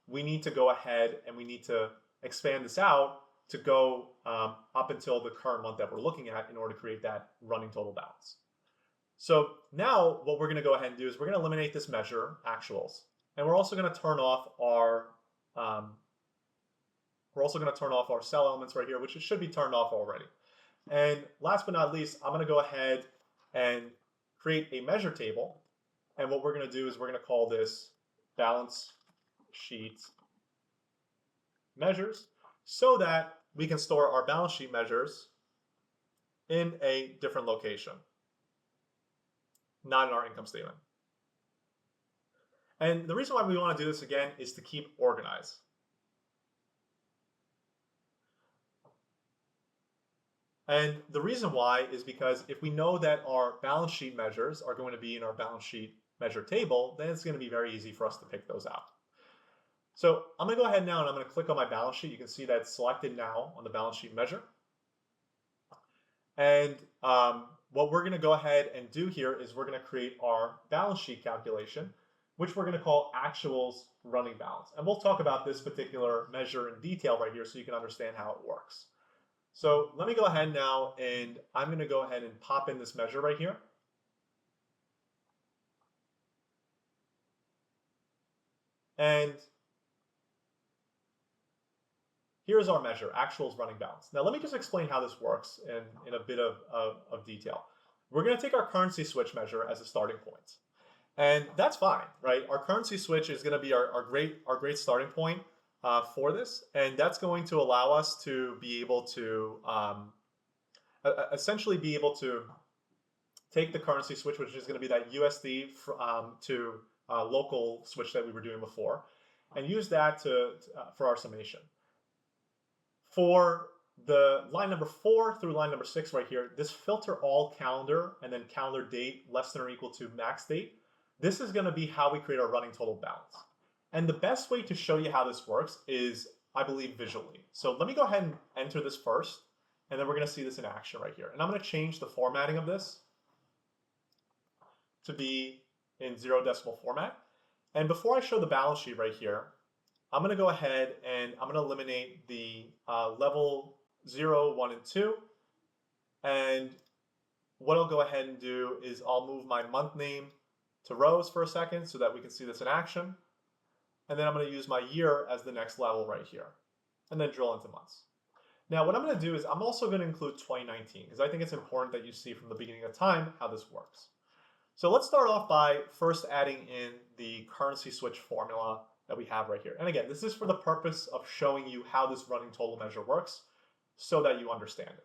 we need to go ahead and we need to expand this out to go up until the current month that we're looking at in order to create that running total balance. So now what we're going to go ahead and do is we're going to eliminate this measure, actuals, and we're also going to turn off our cell elements right here, which it should be turned off already. And last but not least, I'm going to go ahead and create a measure table. And what we're going to do is we're going to call this balance sheet measures so that we can store our balance sheet measures in a different location, not in our income statement. And the reason why we want to do this again is to keep organized. And the reason why is because if we know that our balance sheet measures are going to be in our balance sheet measure table, then it's going to be very easy for us to pick those out. So I'm going to go ahead now and I'm going to click on my balance sheet. You can see that it's selected now on the balance sheet measure. And what we're going to go ahead and do here is we're going to create our balance sheet calculation, which we're going to call actuals running balance. And we'll talk about this particular measure in detail right here so you can understand how it works. So let me go ahead now and I'm going to go ahead and pop in this measure right here. And here's our measure, actuals running balance. Now let me just explain how this works in a bit of detail. We're going to take our currency switch measure as a starting point. And that's fine, right? Our currency switch is going to be our great starting point for this. And that's going to allow us to be able to essentially be able to take the currency switch, which is going to be that USD to local switch that we were doing before, and use that for our summation. For the line number 4 through line number 6 right here, this filter all calendar and then calendar date less than or equal to max date, this is going to be how we create our running total balance. And the best way to show you how this works is, I believe, visually. So let me go ahead and enter this first, and then we're going to see this in action right here. And I'm going to change the formatting of this to be in 0 decimal format. And before I show the balance sheet right here, I'm going to go ahead and I'm going to eliminate the level 0, 1, and 2. And what I'll go ahead and do is I'll move my month name to rows for a second so that we can see this in action. And then I'm going to use my year as the next level right here, and then drill into months. Now what I'm going to do is I'm also going to include 2019 because I think it's important that you see from the beginning of time how this works. So let's start off by first adding in the currency switch formula that we have right here. And again, this is for the purpose of showing you how this running total measure works so that you understand it.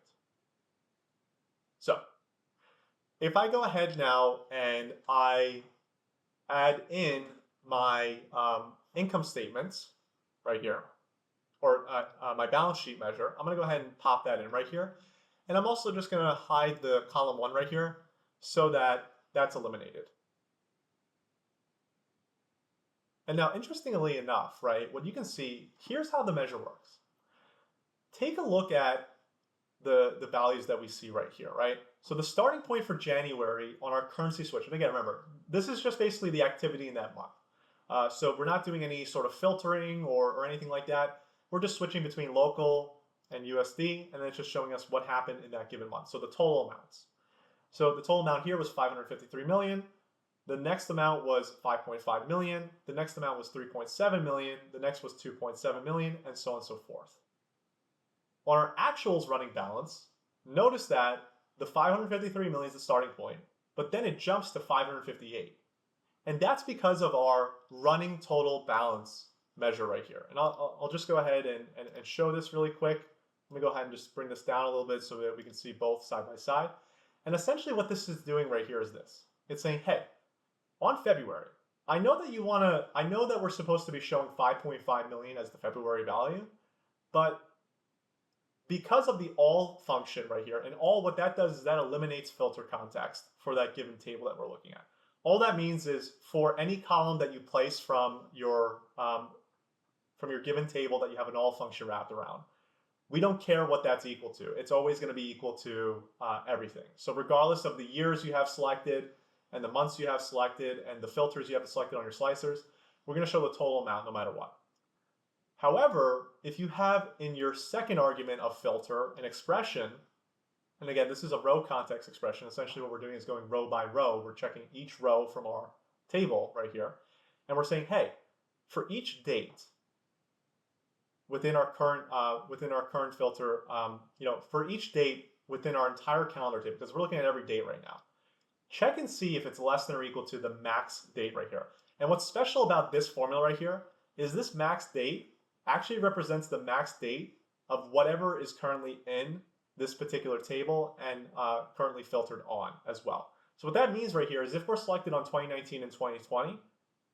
So if I go ahead now and I add in my income statements right here, or my balance sheet measure, I'm going to go ahead and pop that in right here. And I'm also just going to hide the column 1 right here so that that's eliminated. And now, interestingly enough, right, what you can see, here's how the measure works. Take a look at the values that we see right here, right? So the starting point for January on our currency switch, and again, remember, this is just basically the activity in that month. So we're not doing any sort of filtering or anything like that. We're just switching between local and USD, and then it's just showing us what happened in that given month. So the total amounts. So the total amount here was 553 million. The next amount was 5.5 million. The next amount was 3.7 million. The next was 2.7 million, and so on and so forth. On our actuals running balance, notice that the 553 million is the starting point, but then it jumps to 558. And that's because of our running total balance measure right here. And I'll just go ahead and show this really quick. Let me go ahead and just bring this down a little bit so that we can see both side by side. And essentially what this is doing right here is this. It's saying, hey, on February, I know that we're supposed to be showing 5.5 million as the February value, but because of the all function right here, and all what that does is that eliminates filter context for that given table that we're looking at. All that means is for any column that you place from your given table that you have an all function wrapped around, we don't care what that's equal to. It's always going to be equal to everything. So regardless of the years you have selected and the months you have selected and the filters you have selected on your slicers, we're going to show the total amount no matter what. However, if you have in your second argument of filter an expression, and again, this is a row context expression. Essentially what we're doing is going row by row. We're checking each row from our table right here. And we're saying, hey, for each date within our current filter, for each date within our entire calendar table, because we're looking at every date right now, check and see if it's less than or equal to the max date right here. And what's special about this formula right here is this max date actually represents the max date of whatever is currently in this particular table and currently filtered on as well. So what that means right here is if we're selected on 2019 and 2020,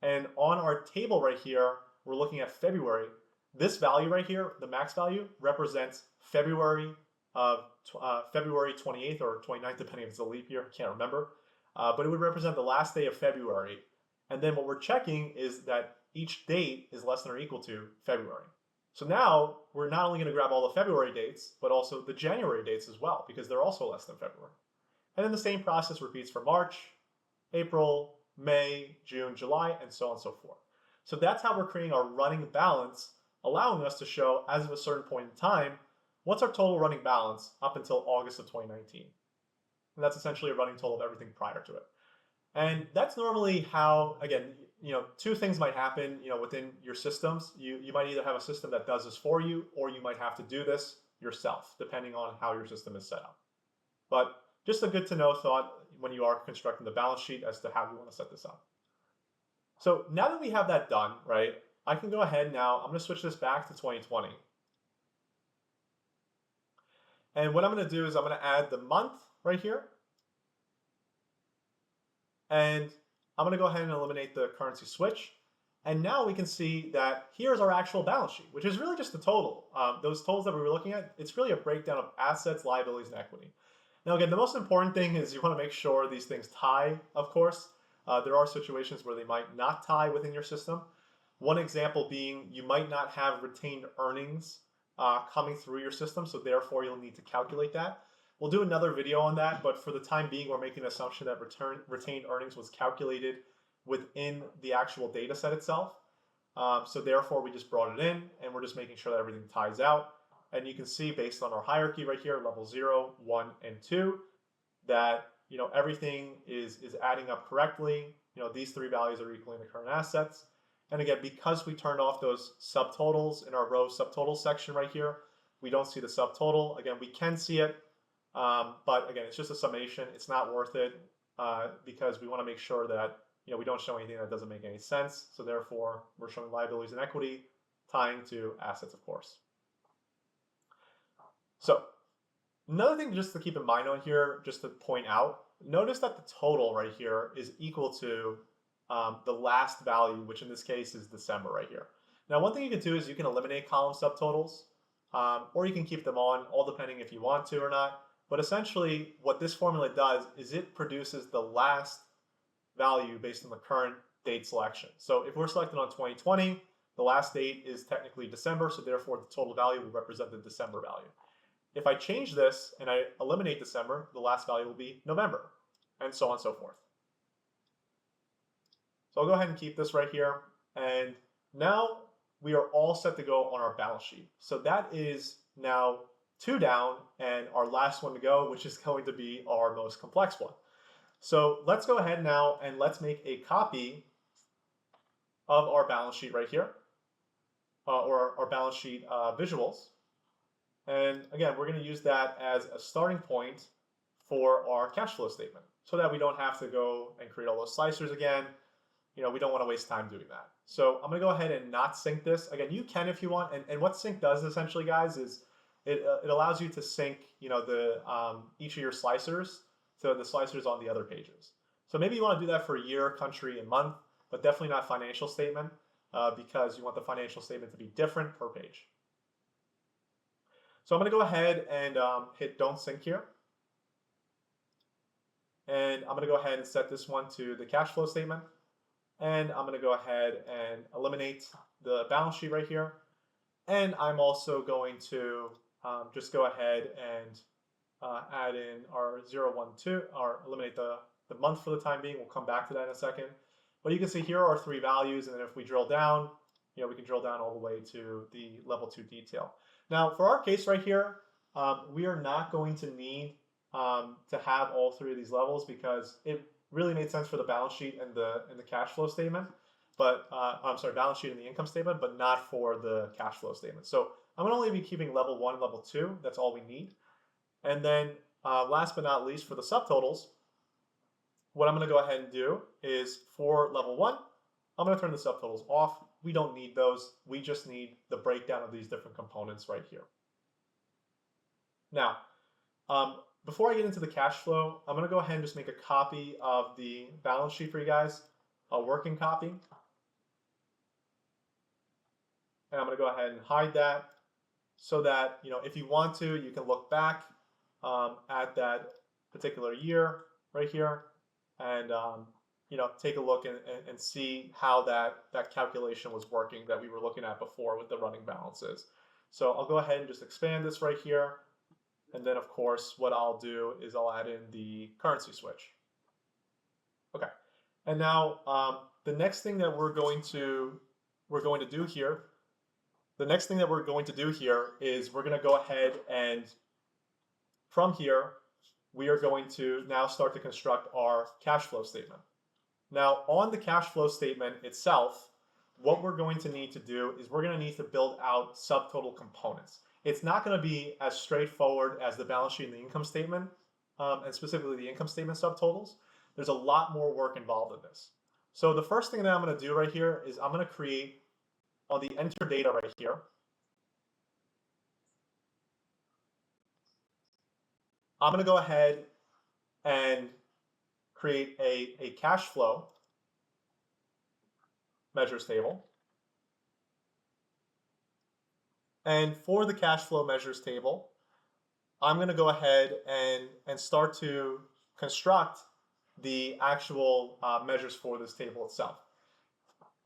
and on our table right here, we're looking at February, this value right here, the max value, represents February 28th or 29th, depending if it's a leap year, I can't remember. But it would represent the last day of February. And then what we're checking is that each date is less than or equal to February. So now we're not only going to grab all the February dates, but also the January dates as well, because they're also less than February. And then the same process repeats for March, April, May, June, July, and so on and so forth. So that's how we're creating our running balance, allowing us to show, as of a certain point in time, what's our total running balance up until August of 2019. And that's essentially a running total of everything prior to it. And that's normally how, again, two things might happen, within your systems. You might either have a system that does this for you, or you might have to do this yourself, depending on how your system is set up. But just a good to know thought when you are constructing the balance sheet as to how you want to set this up. So now that we have that done, right, I can go ahead now, I'm going to switch this back to 2020. And what I'm going to do is I'm going to add the month right here. And I'm going to go ahead and eliminate the currency switch. And now we can see that here's our actual balance sheet, which is really just the total. Those totals that we were looking at, it's really a breakdown of assets, liabilities, and equity. Now, again, the most important thing is you want to make sure these things tie, of course. There are situations where they might not tie within your system. One example being you might not have retained earnings coming through your system, so therefore you'll need to calculate that. We'll do another video on that, but for the time being, we're making an assumption that retained earnings was calculated within the actual data set itself. So therefore, we just brought it in, and we're just making sure that everything ties out. And you can see based on our hierarchy right here, level 0, 1, and 2, that everything is adding up correctly. These three values are equaling the current assets. And again, because we turned off those subtotals in our row subtotal section right here, we don't see the subtotal. Again, we can see it. But again, it's just a summation. It's not worth it because we want to make sure that we don't show anything that doesn't make any sense. So therefore, we're showing liabilities and equity tying to assets, of course. So another thing just to keep in mind on here, just to point out, notice that the total right here is equal to the last value, which in this case is December right here. Now, one thing you can do is you can eliminate column subtotals, or you can keep them on, all depending if you want to or not. But essentially, what this formula does is it produces the last value based on the current date selection. So if we're selected on 2020, the last date is technically December, so therefore the total value will represent the December value. If I change this and I eliminate December, the last value will be November, and so on and so forth. So I'll go ahead and keep this right here. And now we are all set to go on our balance sheet. So that is now 2 down and our last one to go, which is going to be our most complex one. So let's go ahead now and let's make a copy of our balance sheet right here, or our balance sheet visuals. And again, we're going to use that as a starting point for our cash flow statement so that we don't have to go and create all those slicers again. We don't want to waste time doing that. So I'm going to go ahead and not sync this. Again, you can if you want. And what sync does essentially, guys, is it allows you to sync each of your slicers to the slicers on the other pages. So maybe you want to do that for year, country, and month, but definitely not financial statement because you want the financial statement to be different per page. So I'm going to go ahead and hit Don't Sync here. And I'm going to go ahead and set this one to the cash flow statement. And I'm going to go ahead and eliminate the balance sheet right here. And I'm also going to just go ahead and add in our 0, 1, 2, or eliminate the month for the time being. We'll come back to that in a second. But you can see here are 3 values. And then if we drill down, we can drill down all the way to the level 2 detail. Now, for our case right here, we are not going to need to have all 3 of these levels because it really made sense for the balance sheet and the cash flow statement, but I'm sorry, balance sheet and the income statement, but not for the cash flow statement. So I'm going to only be keeping level 1 and level 2. That's all we need. And then last but not least, for the subtotals, what I'm going to go ahead and do is for level 1, I'm going to turn the subtotals off. We don't need those. We just need the breakdown of these different components right here. Now, before I get into the cash flow, I'm going to go ahead and just make a copy of the balance sheet for you guys, a working copy. And I'm going to go ahead and hide that so that, if you want to, you can look back at that particular year right here and, take a look and see how that calculation was working that we were looking at before with the running balances. So I'll go ahead and just expand this right here. And then, of course, what I'll do is I'll add in the currency switch. Okay. And now the next thing that we're going to do here, is we're going to go ahead and from here, we are going to now start to construct our cash flow statement. Now, on the cash flow statement itself, what we're going to need to do is we're going to need to build out subtotal components. It's not going to be as straightforward as the balance sheet and the income statement, and specifically the income statement subtotals. There's a lot more work involved in this. So the first thing that I'm going to do right here is I'm going to create, on the enter data right here, I'm going to go ahead and create a cash flow measures table. And for the cash flow measures table, I'm going to go ahead and start to construct the actual measures for this table itself.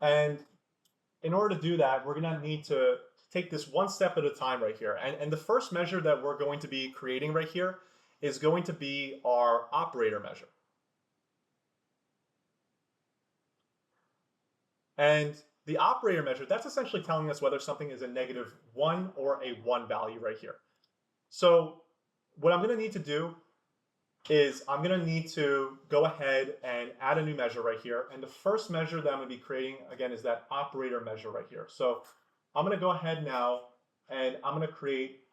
And in order to do that, we're going to need to take this one step at a time right here. And the first measure that we're going to be creating right here is going to be our operator measure. And the operator measure, that's essentially telling us whether something is a -1 or a 1 value right here. So what I'm going to need to do is I'm going to need to go ahead and add a new measure right here. And the first measure that I'm going to be creating, again, is that operator measure right here. So I'm going to go ahead now and I'm going to create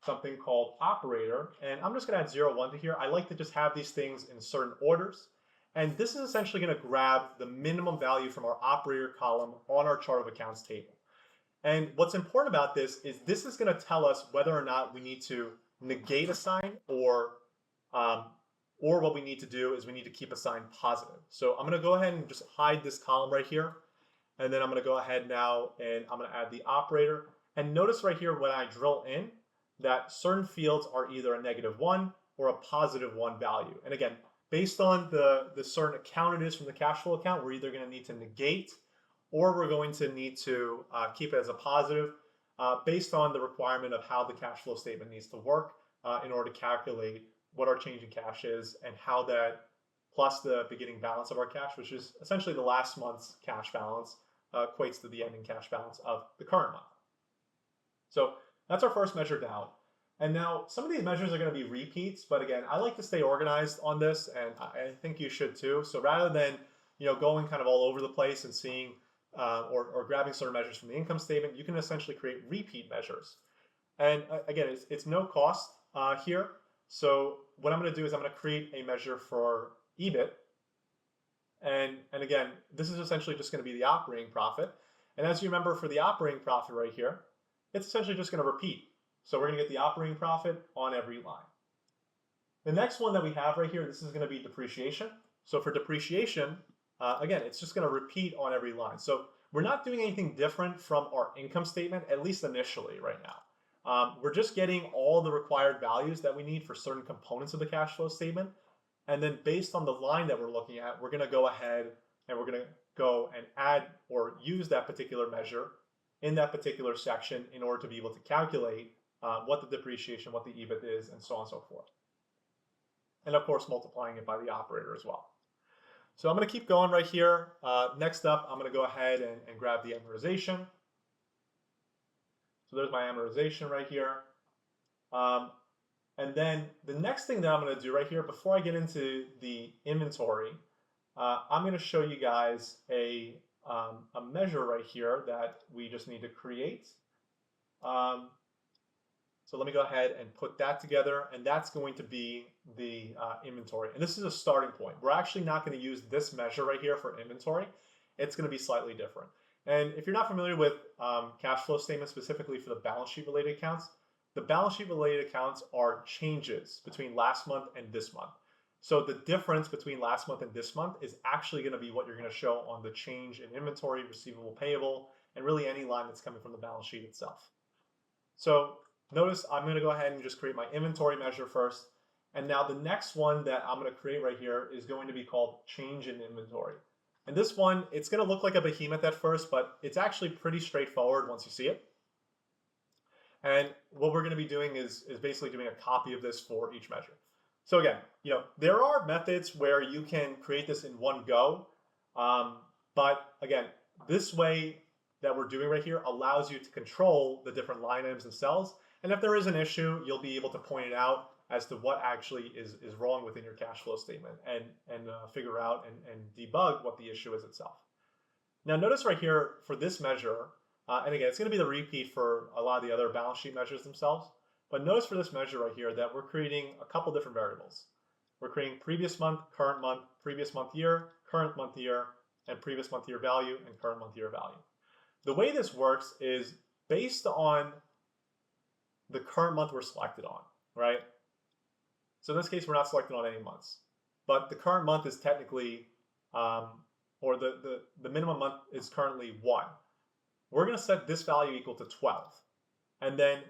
something called operator. And I'm just going to add 0, 1 to here. I like to just have these things in certain orders. And this is essentially going to grab the minimum value from our operator column on our chart of accounts table. And what's important about this is going to tell us whether or not we need to negate a sign, or what we need to do is we need to keep a sign positive. So I'm going to go ahead and just hide this column right here. And then I'm going to go ahead now and I'm going to add the operator. And notice right here when I drill in that certain fields are either a -1 or a +1 value. And again, based on the certain account it is from the cash flow account, we're either going to need to negate or we're going to need to keep it as a positive based on the requirement of how the cash flow statement needs to work in order to calculate what our change in cash is and how that plus the beginning balance of our cash, which is essentially the last month's cash balance, equates to the ending cash balance of the current month. So that's our first measure down. And now some of these measures are going to be repeats, but again, I like to stay organized on this, and I think you should too. So rather than going kind of all over the place and seeing or grabbing certain measures from the income statement, you can essentially create repeat measures. And again, it's no cost here. So what I'm going to do is I'm going to create a measure for EBIT. And again, this is essentially just going to be the operating profit. And as you remember, for the operating profit right here, it's essentially just going to repeat. So we're going to get the operating profit on every line. The next one that we have right here, this is going to be depreciation. So for depreciation, again, it's just going to repeat on every line. So we're not doing anything different from our income statement, at least initially right now. We're just getting all the required values that we need for certain components of the cash flow statement. And then based on the line that we're looking at, we're going to go ahead and we're going to go and add or use that particular measure in that particular section in order to be able to calculate what the depreciation, what the EBIT is, and so on and so forth. And of course, multiplying it by the operator as well. So I'm going to keep going right here. Next up, I'm going to go ahead and grab the amortization. So there's my amortization right here. And then the next thing that I'm going to do right here, before I get into the inventory, I'm going to show you guys a measure right here that we just need to create. So let me go ahead and put that together, and that's going to be the inventory. And this is a starting point. We're actually not going to use this measure right here for inventory. It's going to be slightly different. And if you're not familiar with cash flow statements specifically for the balance sheet related accounts, the balance sheet related accounts are changes between last month and this month. So the difference between last month and this month is actually going to be what you're going to show on the change in inventory, receivable, payable, and really any line that's coming from the balance sheet itself. So notice I'm going to go ahead and just create my inventory measure first. And now the next one that I'm going to create right here is going to be called change in inventory. And this one, it's going to look like a behemoth at first, but it's actually pretty straightforward once you see it. And what we're going to be doing is basically doing a copy of this for each measure. So again, there are methods where you can create this in one go. But again, this way that we're doing right here allows you to control the different line items and cells. And if there is an issue, you'll be able to point it out as to what actually is wrong within your cash flow statement and figure out and debug what the issue is itself. Now notice right here for this measure, and again, it's going to be the repeat for a lot of the other balance sheet measures themselves. But notice for this measure right here that we're creating a couple different variables. We're creating previous month, current month, previous month year, current month year, and previous month year value, and current month year value. The way this works is based on the current month we're selected on, right? So in this case, we're not selected on any months. But the current month is technically, or the minimum month is currently 1. We're going to set this value equal to 12. And then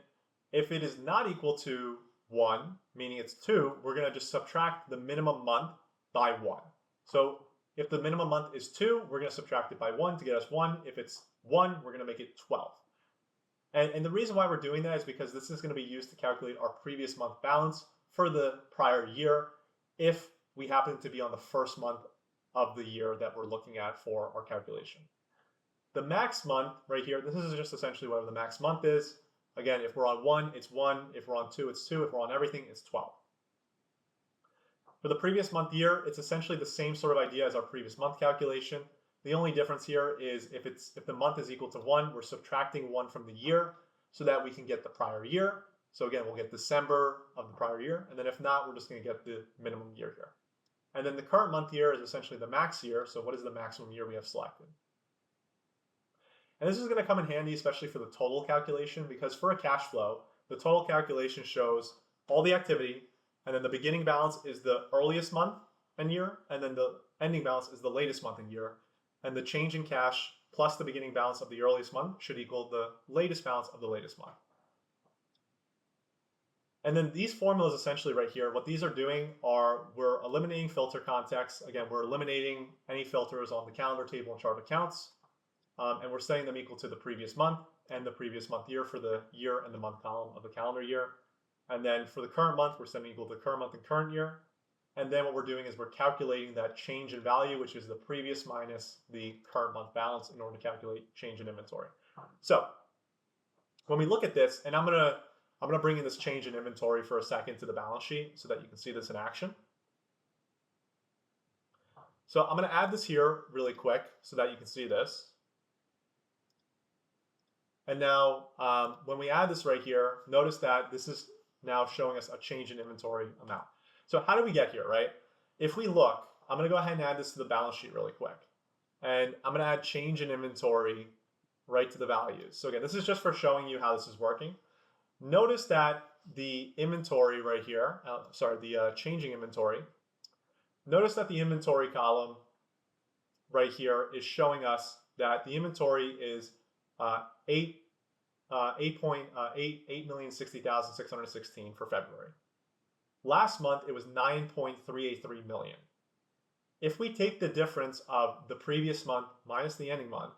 if it is not equal to 1, meaning it's 2, we're going to just subtract the minimum month by 1. So if the minimum month is 2, we're going to subtract it by 1 to get us 1. If it's 1, we're going to make it 12. And the reason why we're doing that is because this is going to be used to calculate our previous month balance for the prior year if we happen to be on the first month of the year that we're looking at for our calculation. The max month right here, this is just essentially whatever the max month is. Again, if we're on 1, it's 1. If we're on 2, it's 2. If we're on everything, it's 12. For the previous month year, it's essentially the same sort of idea as our previous month calculation. The only difference here is if the month is equal to 1, we're subtracting 1 from the year so that we can get the prior year. So again, we'll get December of the prior year. And then if not, we're just going to get the minimum year here. And then the current month year is essentially the max year. So what is the maximum year we have selected? And this is going to come in handy, especially for the total calculation, because for a cash flow, the total calculation shows all the activity, and then the beginning balance is the earliest month and year, and then the ending balance is the latest month and year. And the change in cash plus the beginning balance of the earliest month should equal the latest balance of the latest month. And then these formulas essentially right here, what these are doing are we're eliminating filter context. Again, we're eliminating any filters on the calendar table and chart accounts. And we're setting them equal to the previous month and the previous month year for the year and the month column of the calendar year. And then for the current month, we're setting equal to the current month and current year. And then what we're doing is we're calculating that change in value, which is the previous minus the current month balance in order to calculate change in inventory. So when we look at this, and I'm gonna bring in this change in inventory for a second to the balance sheet so that you can see this in action. So I'm gonna add this here really quick so that you can see this. And now when we add this right here, notice that this is now showing us a change in inventory amount. So how do we get here, right? If we look, I'm going to go ahead and add this to the balance sheet really quick. And I'm going to add change in inventory right to the values. So again, this is just for showing you how this is working. Notice that the inventory right here, the changing inventory, notice that the inventory column right here is showing us that the inventory is 8,060,616 for February. Last month, it was 9.383 million. If we take the difference of the previous month minus the ending month,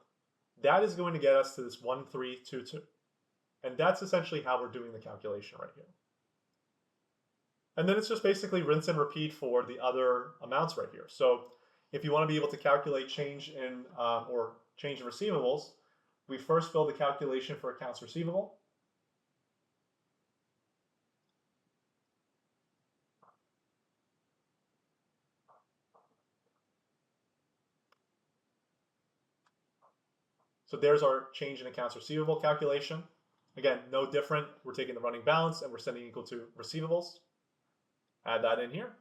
that is going to get us to this 1322. And that's essentially how we're doing the calculation right here. And then it's just basically rinse and repeat for the other amounts right here. So if you want to be able to calculate change in or change in receivables, we first build the calculation for accounts receivable. So there's our change in accounts receivable calculation. Again, no different. We're taking the running balance and we're setting equal to receivables. Add that in here.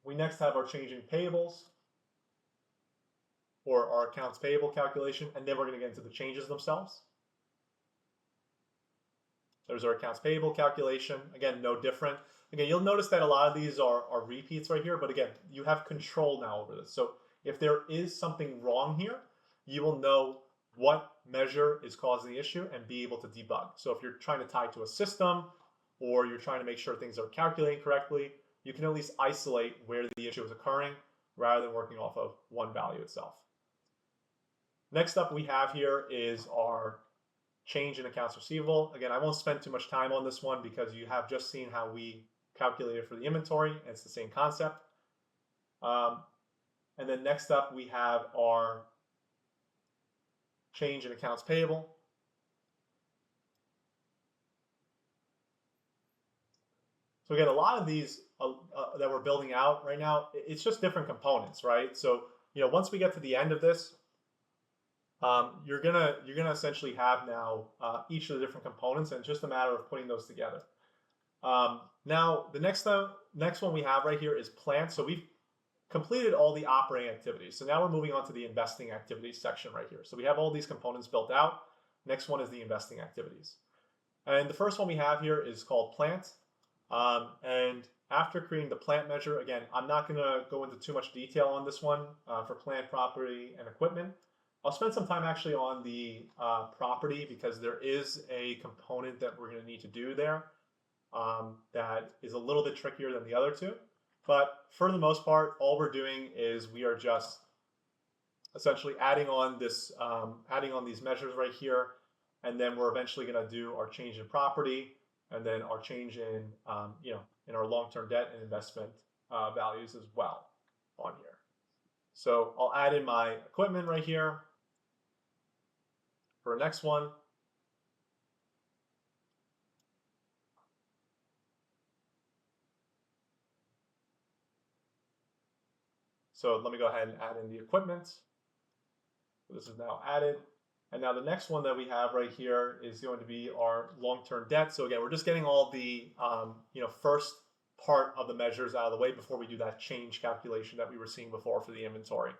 We next have our change in payables, or our accounts payable calculation, and then we're going to get into the changes themselves. There's our accounts payable calculation. Again, no different. Again, you'll notice that a lot of these are repeats right here, but again, you have control now over this. So if there is something wrong here, you will know what measure is causing the issue and be able to debug. So if you're trying to tie to a system or you're trying to make sure things are calculating correctly, you can at least isolate where the issue is occurring rather than working off of one value itself. Next up we have here is our change in accounts receivable. Again, I won't spend too much time on this one because you have just seen how we calculated for the inventory, and it's the same concept. And then next up we have our change in accounts payable. So again, a lot of these that we're building out right now, it's just different components, right? So once we get to the end of this, you're gonna essentially have now each of the different components, and it's just a matter of putting those together. Now the next one we have right here is plant. So we've completed all the operating activities. So now we're moving on to the investing activities section right here. So we have all these components built out. Next one is the investing activities. And the first one we have here is called plant. And after creating the plant measure, again, I'm not going to go into too much detail on this one for plant, property, and equipment. I'll spend some time actually on the property because there is a component that we're going to need to do there that is a little bit trickier than the other two. But for the most part, all we're doing is we are just essentially adding on this, adding on these measures right here, and then we're eventually going to do our change in property, and then our change in, in our long-term debt and investment values as well on here. So I'll add in my equipment right here for the next one. So let me go ahead and add in the equipment. So this is now added. And now the next one that we have right here is going to be our long-term debt. So again, we're just getting all the first part of the measures out of the way before we do that change calculation that we were seeing before for the inventory.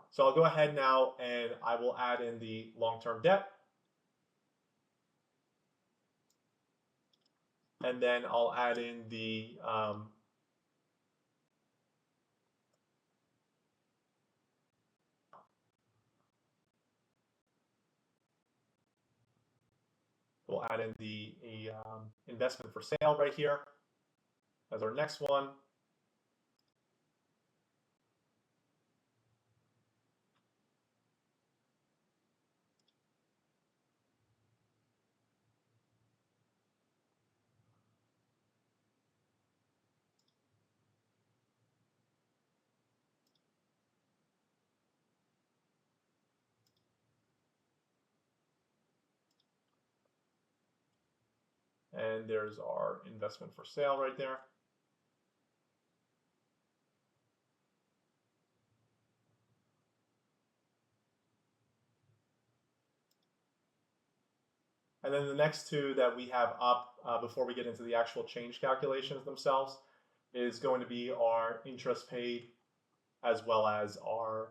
So I'll go ahead now and I will add in the long-term debt. And then I'll add in the we'll add in the investment for sale right here as our next one. And there's our investment for sale right there. And then the next two that we have up before we get into the actual change calculations themselves is going to be our interest paid as well as our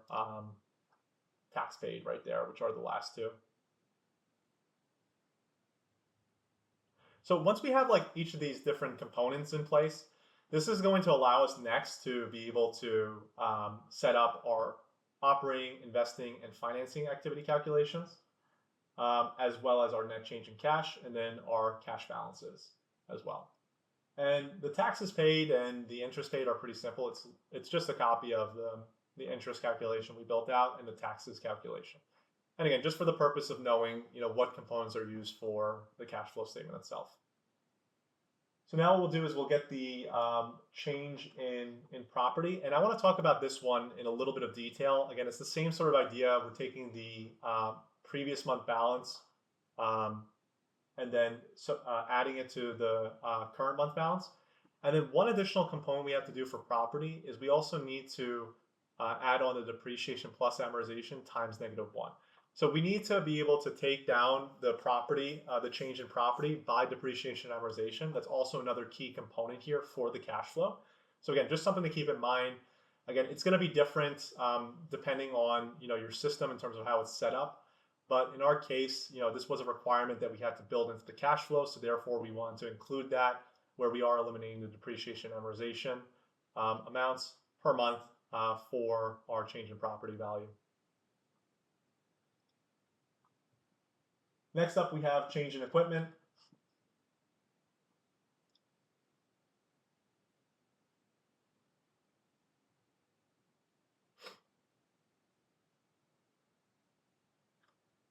tax paid right there, which are the last two. So once we have like each of these different components in place, this is going to allow us next to be able to set up our operating, investing, and financing activity calculations, as well as our net change in cash, and then our cash balances as well. And the taxes paid and the interest paid are pretty simple. It's just a copy of the interest calculation we built out and the taxes calculation. And again, just for the purpose of knowing, what components are used for the cash flow statement itself. So now what we'll do is we'll get the change in property. And I want to talk about this one in a little bit of detail. Again, it's the same sort of idea. We're taking the previous month balance and then adding it to the current month balance. And then one additional component we have to do for property is we also need to add on the depreciation plus amortization times -1. So we need to be able to take down the property, the change in property by depreciation and amortization. That's also another key component here for the cash flow. So again, just something to keep in mind. Again, it's going to be different depending on your system in terms of how it's set up. But in our case, this was a requirement that we had to build into the cash flow. So therefore, we wanted to include that where we are eliminating the depreciation and amortization amounts per month for our change in property value. Next up, we have change in equipment.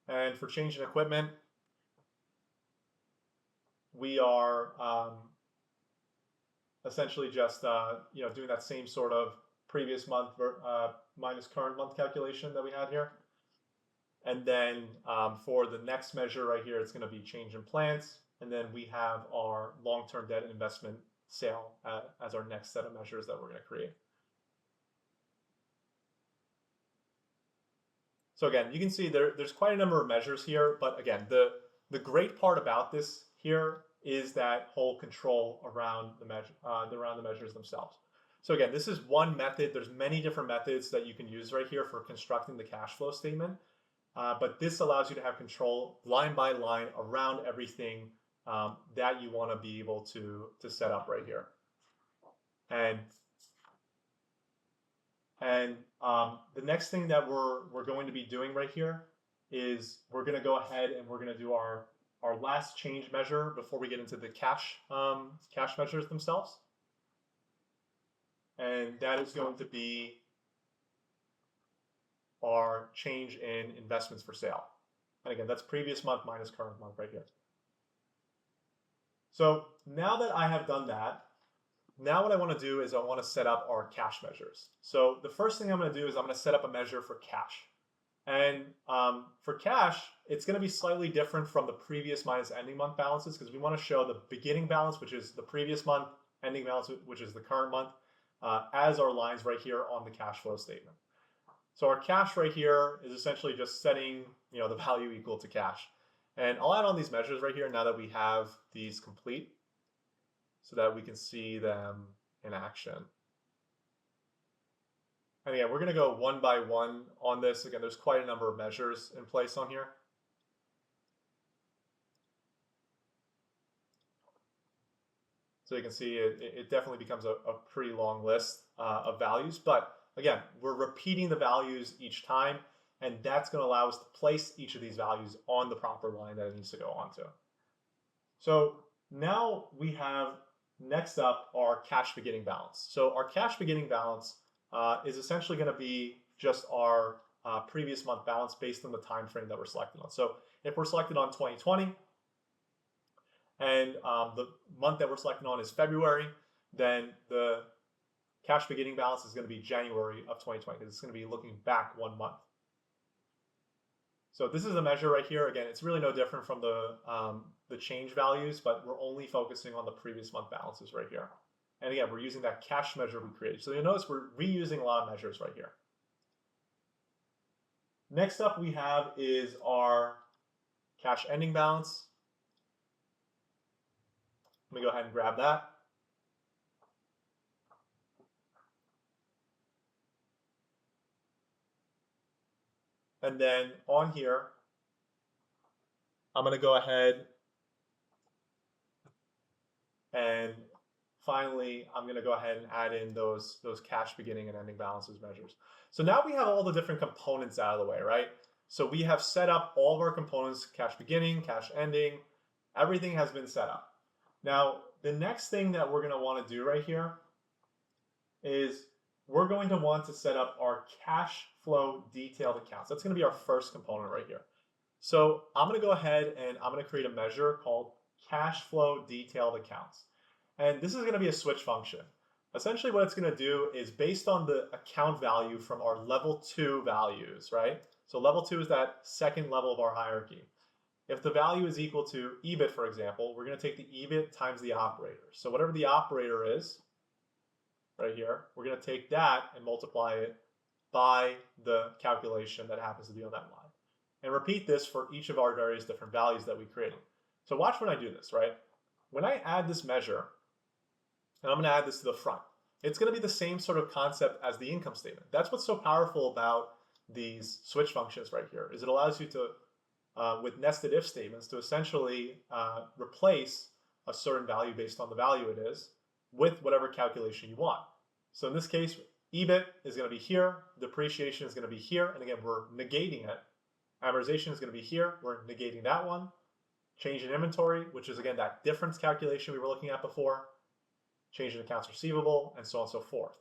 And for change in equipment, we are essentially just doing that same sort of previous month minus current month calculation that we had here. And then for the next measure right here, it's going to be change in plants. And then we have our long-term debt and investment sale as our next set of measures that we're going to create. So again, you can see there's quite a number of measures here, but again, the great part about this here is that whole control around the measures themselves. So again, this is one method. There's many different methods that you can use right here for constructing the cash flow statement. But this allows you to have control line by line around everything that you want to be able to set up right here. And the next thing that we're going to be doing right here is we're going to go ahead and we're going to do our last change measure before we get into the cash measures themselves. And that is going to be our change in investments for sale. And again, that's previous month minus current month right here. So now that I have done that, now what I want to do is I want to set up our cash measures. So the first thing I'm going to do is I'm going to set up a measure for cash. And for cash, it's going to be slightly different from the previous minus ending month balances because we want to show the beginning balance, which is the previous month, ending balance, which is the current month, as our lines right here on the cash flow statement. So our cash right here is essentially just setting the value equal to cash. And I'll add on these measures right here now that we have these complete so that we can see them in action. And again, we're going to go one by one on this. Again, there's quite a number of measures in place on here. So you can see it definitely becomes a pretty long list of values. But again, we're repeating the values each time, and that's going to allow us to place each of these values on the proper line that it needs to go onto. So now we have next up our cash beginning balance. So our cash beginning balance is essentially going to be just our previous month balance based on the time frame that we're selected on. So if we're selected on 2020 and the month that we're selected on is February, then the cash beginning balance is going to be January of 2020 because it's going to be looking back 1 month. So this is a measure right here. Again, it's really no different from the change values, but we're only focusing on the previous month balances right here. And again, we're using that cash measure we created. So you'll notice we're reusing a lot of measures right here. Next up we have is our cash ending balance. Let me go ahead and grab that. And then on here, I'm going to go ahead and finally, I'm going to go ahead and add in those cash beginning and ending balances measures. So now we have all the different components out of the way, right? So we have set up all of our components, cash beginning, cash ending, everything has been set up. Now, the next thing that we're going to want to do right here is we're going to want to set up our cash flow detailed accounts. That's going to be our first component right here. So I'm going to go ahead and I'm going to create a measure called cash flow detailed accounts. And this is going to be a switch function. Essentially what it's going to do is based on the account value from our level 2 values, right? So level 2 is that second level of our hierarchy. If the value is equal to EBIT, for example, we're going to take the EBIT times the operator. So whatever the operator is right here, we're going to take that and multiply it by the calculation that happens to be on that line. And repeat this for each of our various different values that we created. So watch when I do this, right? When I add this measure, and I'm going to add this to the front, it's going to be the same sort of concept as the income statement. That's what's so powerful about these switch functions right here, is it allows you to, with nested if statements, to essentially replace a certain value based on the value it is with whatever calculation you want. So in this case, EBIT is going to be here, depreciation is going to be here, and again, we're negating it. Amortization is going to be here, we're negating that one. Change in inventory, which is again that difference calculation we were looking at before. Change in accounts receivable, and so on and so forth.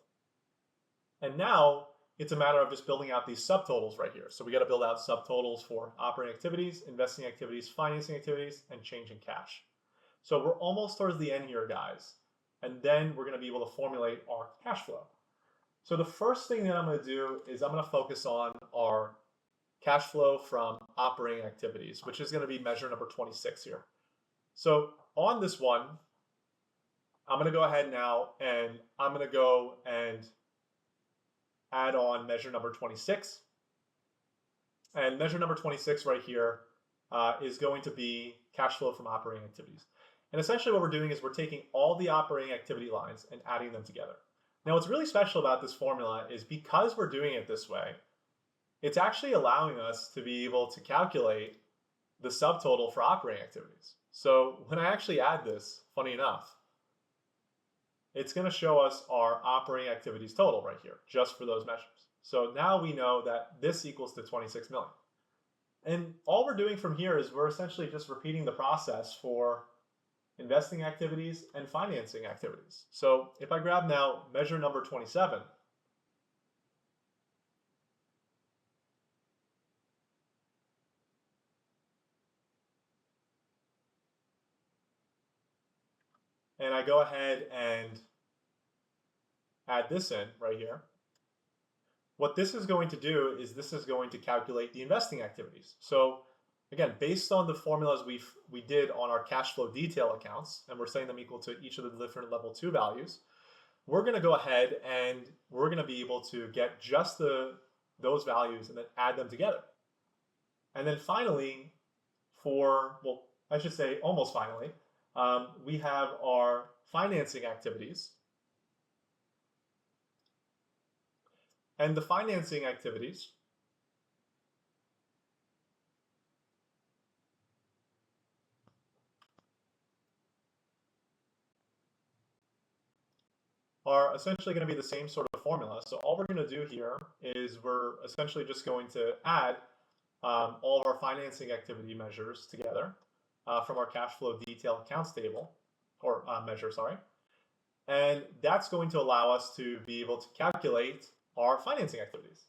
And now it's a matter of just building out these subtotals right here. So we got to build out subtotals for operating activities, investing activities, financing activities, and change in cash. So we're almost towards the end here, guys. And then we're going to be able to formulate our cash flow. So the first thing that I'm going to do is I'm going to focus on our cash flow from operating activities, which is going to be measure number 26 here. So on this one, I'm going to go ahead now and I'm going to go and add on measure number 26. And measure number 26 right here is going to be cash flow from operating activities. And essentially what we're doing is we're taking all the operating activity lines and adding them together. Now what's really special about this formula is because we're doing it this way, it's actually allowing us to be able to calculate the subtotal for operating activities. So when I actually add this, funny enough, it's going to show us our operating activities total right here, just for those measures. So now we know that this equals to 26 million. And all we're doing from here is we're essentially just repeating the process for investing activities and financing activities. So if I grab now measure number 27, and I go ahead and add this in right here, what this is going to do is this is going to calculate the investing activities. So again, based on the formulas we did on our cash flow detail accounts, and we're setting them equal to each of the different level 2 values, we're going to go ahead and we're going to be able to get just those values and then add them together. And then finally, well, I should say almost finally, we have our financing activities. And the financing activities are essentially going to be the same sort of formula. So all we're going to do here is we're essentially just going to add all of our financing activity measures together from our cash flow detail accounts table, or measure, sorry. And that's going to allow us to be able to calculate our financing activities.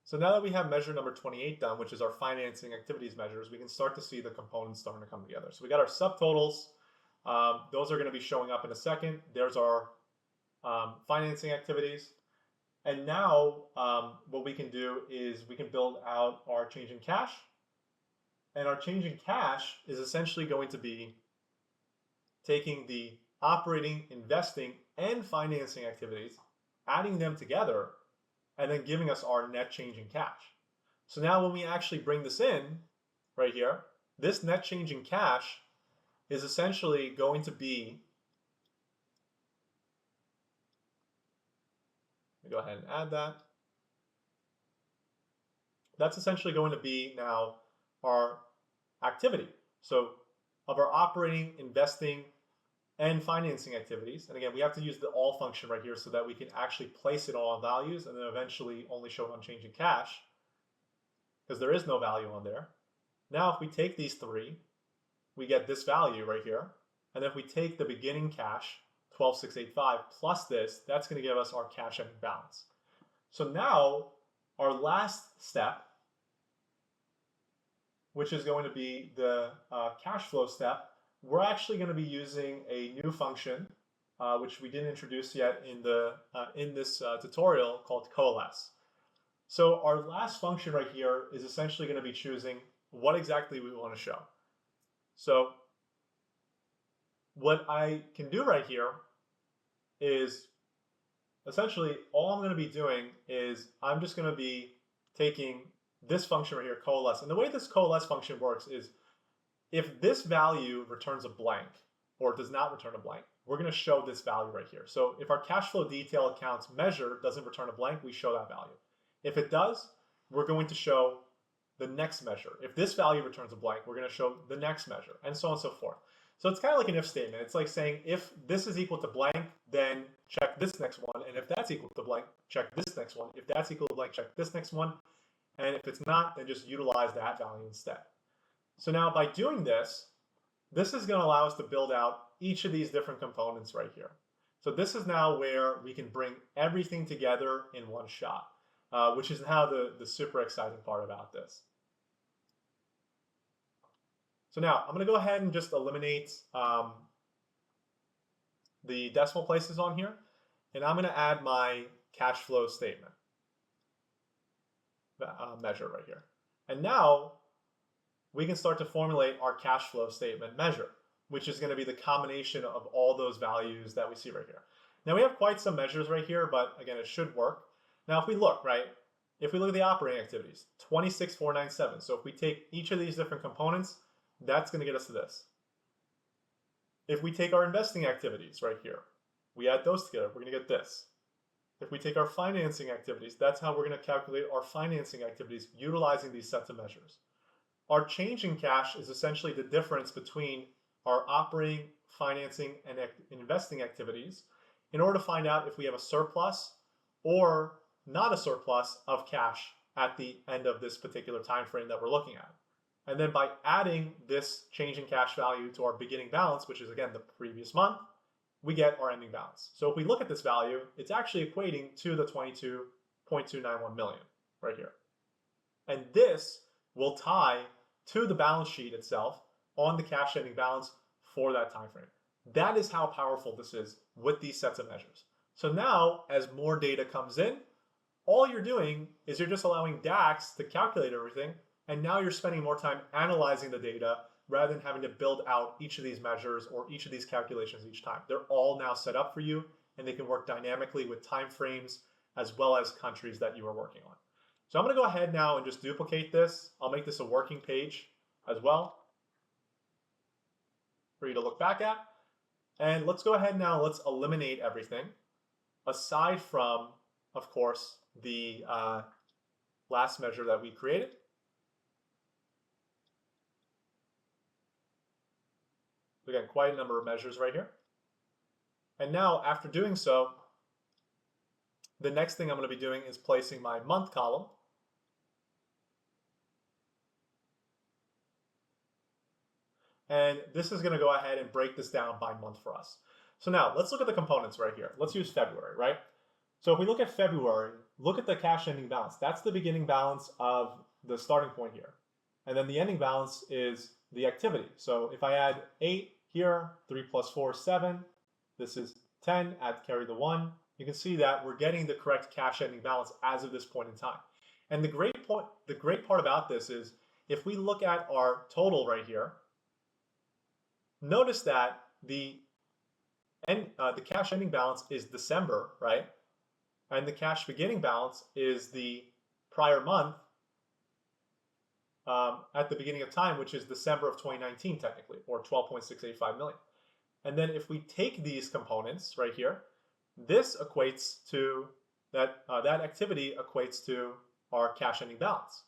So now that we have measure number 28 done, which is our financing activities measures, we can start to see the components starting to come together. So we got our subtotals. Those are going to be showing up in a second. There's our financing activities. And now what we can do is we can build out our change in cash. And our change in cash is essentially going to be taking the operating, investing, and financing activities, adding them together, and then giving us our net change in cash. So now when we actually bring this in right here, this net change in cash is essentially going to be, let me go ahead and add that. That's essentially going to be now our activity. So of our operating, investing, and financing activities. And again, we have to use the all function right here so that we can actually place it all on values and then eventually only show it on change in cash because there is no value on there. Now, if we take these three, we get this value right here. And if we take the beginning cash, 12,685 plus this, that's going to give us our cash ending balance. So now our last step, which is going to be the cash flow step, we're actually going to be using a new function which we didn't introduce yet in this tutorial, called COALESCE. So our last function right here is essentially going to be choosing what exactly we want to show. So what I can do right here is essentially all I'm going to be doing is I'm just going to be taking this function right here, coalesce. And the way this coalesce function works is if this value returns a blank or does not return a blank, we're going to show this value right here. So if our cash flow detail accounts measure doesn't return a blank, we show that value. If it does, we're going to show the next measure. If this value returns a blank, we're going to show the next measure, and so on and so forth. So it's kind of like an if statement. It's like saying if this is equal to blank, then check this next one. And if that's equal to blank, check this next one. If that's equal to blank, check this next one. And if it's not, then just utilize that value instead. So now by doing this, this is going to allow us to build out each of these different components right here. So this is now where we can bring everything together in one shot, which is now the super exciting part about this. So now I'm going to go ahead and just eliminate the decimal places on here, and I'm going to add my cash flow statement measure right here. And now we can start to formulate our cash flow statement measure, which is going to be the combination of all those values that we see right here. Now we have quite some measures right here, but again, it should work. Now if we look, right, if we look at the operating activities, 26,497. So if we take each of these different components, that's going to get us to this. If we take our investing activities right here, we add those together, we're going to get this. If we take our financing activities, that's how we're going to calculate our financing activities utilizing these sets of measures. Our change in cash is essentially the difference between our operating, financing, and investing activities in order to find out if we have a surplus or not a surplus of cash at the end of this particular time frame that we're looking at. And then by adding this change in cash value to our beginning balance, which is again the previous month, we get our ending balance. So if we look at this value, it's actually equating to the 22.291 million right here. And this will tie to the balance sheet itself on the cash ending balance for that time frame. That is how powerful this is with these sets of measures. So now, as more data comes in, all you're doing is you're just allowing DAX to calculate everything, and now you're spending more time analyzing the data rather than having to build out each of these measures or each of these calculations each time. They're all now set up for you, and they can work dynamically with time frames as well as countries that you are working on. So I'm going to go ahead now and just duplicate this. I'll make this a working page as well for you to look back at. And let's go ahead now, let's eliminate everything aside from, of course, the last measure that we created. Again, quite a number of measures right here. And now, after doing so, the next thing I'm going to be doing is placing my month column. And this is going to go ahead and break this down by month for us. So now, let's look at the components right here. Let's use February, right? So if we look at February, look at the cash ending balance. That's the beginning balance of the starting point here. And then the ending balance is the activity. So if I add 8 here, 3 plus 4 is 7. This is 10, carry the 1. You can see that we're getting the correct cash ending balance as of this point in time. And the great part about this is if we look at our total right here, notice that the cash ending balance is December, right? And the cash beginning balance is the prior month at the beginning of time, which is December of 2019 technically, or 12.685 million. And then if we take these components right here, this equates to that activity equates to our cash ending balance.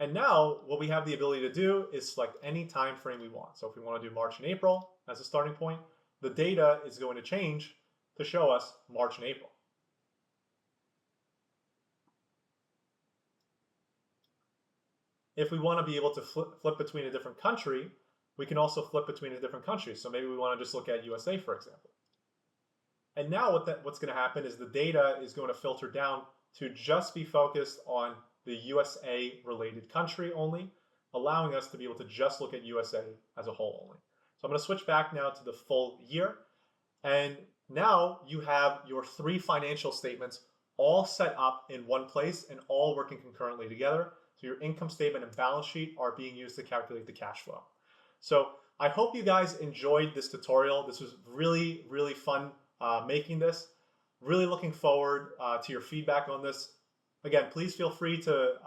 And now what we have the ability to do is select any time frame we want. So if we want to do March and April as a starting point, the data is going to change to show us March and April. If we want to be able to flip between a different country, we can also flip between the different countries. So maybe we want to just look at USA, for example. And now what's going to happen is the data is going to filter down to just be focused on the USA related country only, allowing us to be able to just look at USA as a whole only. So I'm going to switch back now to the full year. And Now you have your 3 financial statements all set up in one place and all working concurrently together. So your income statement and balance sheet are being used to calculate the cash flow. So I hope you guys enjoyed this tutorial. This was really, really fun making this. Really looking forward to your feedback on this. Again, please feel free to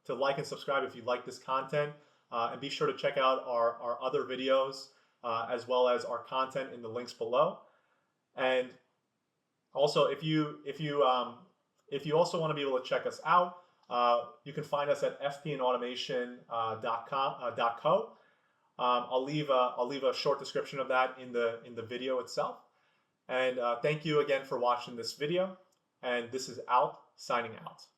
like and subscribe if you like this content, and be sure to check out our other videos as well as our content in the links below. And also, if you also want to be able to check us out, you can find us at fpandautomation.co. I'll leave a short description of that in the video itself. And thank you again for watching this video. And this is Alp signing out.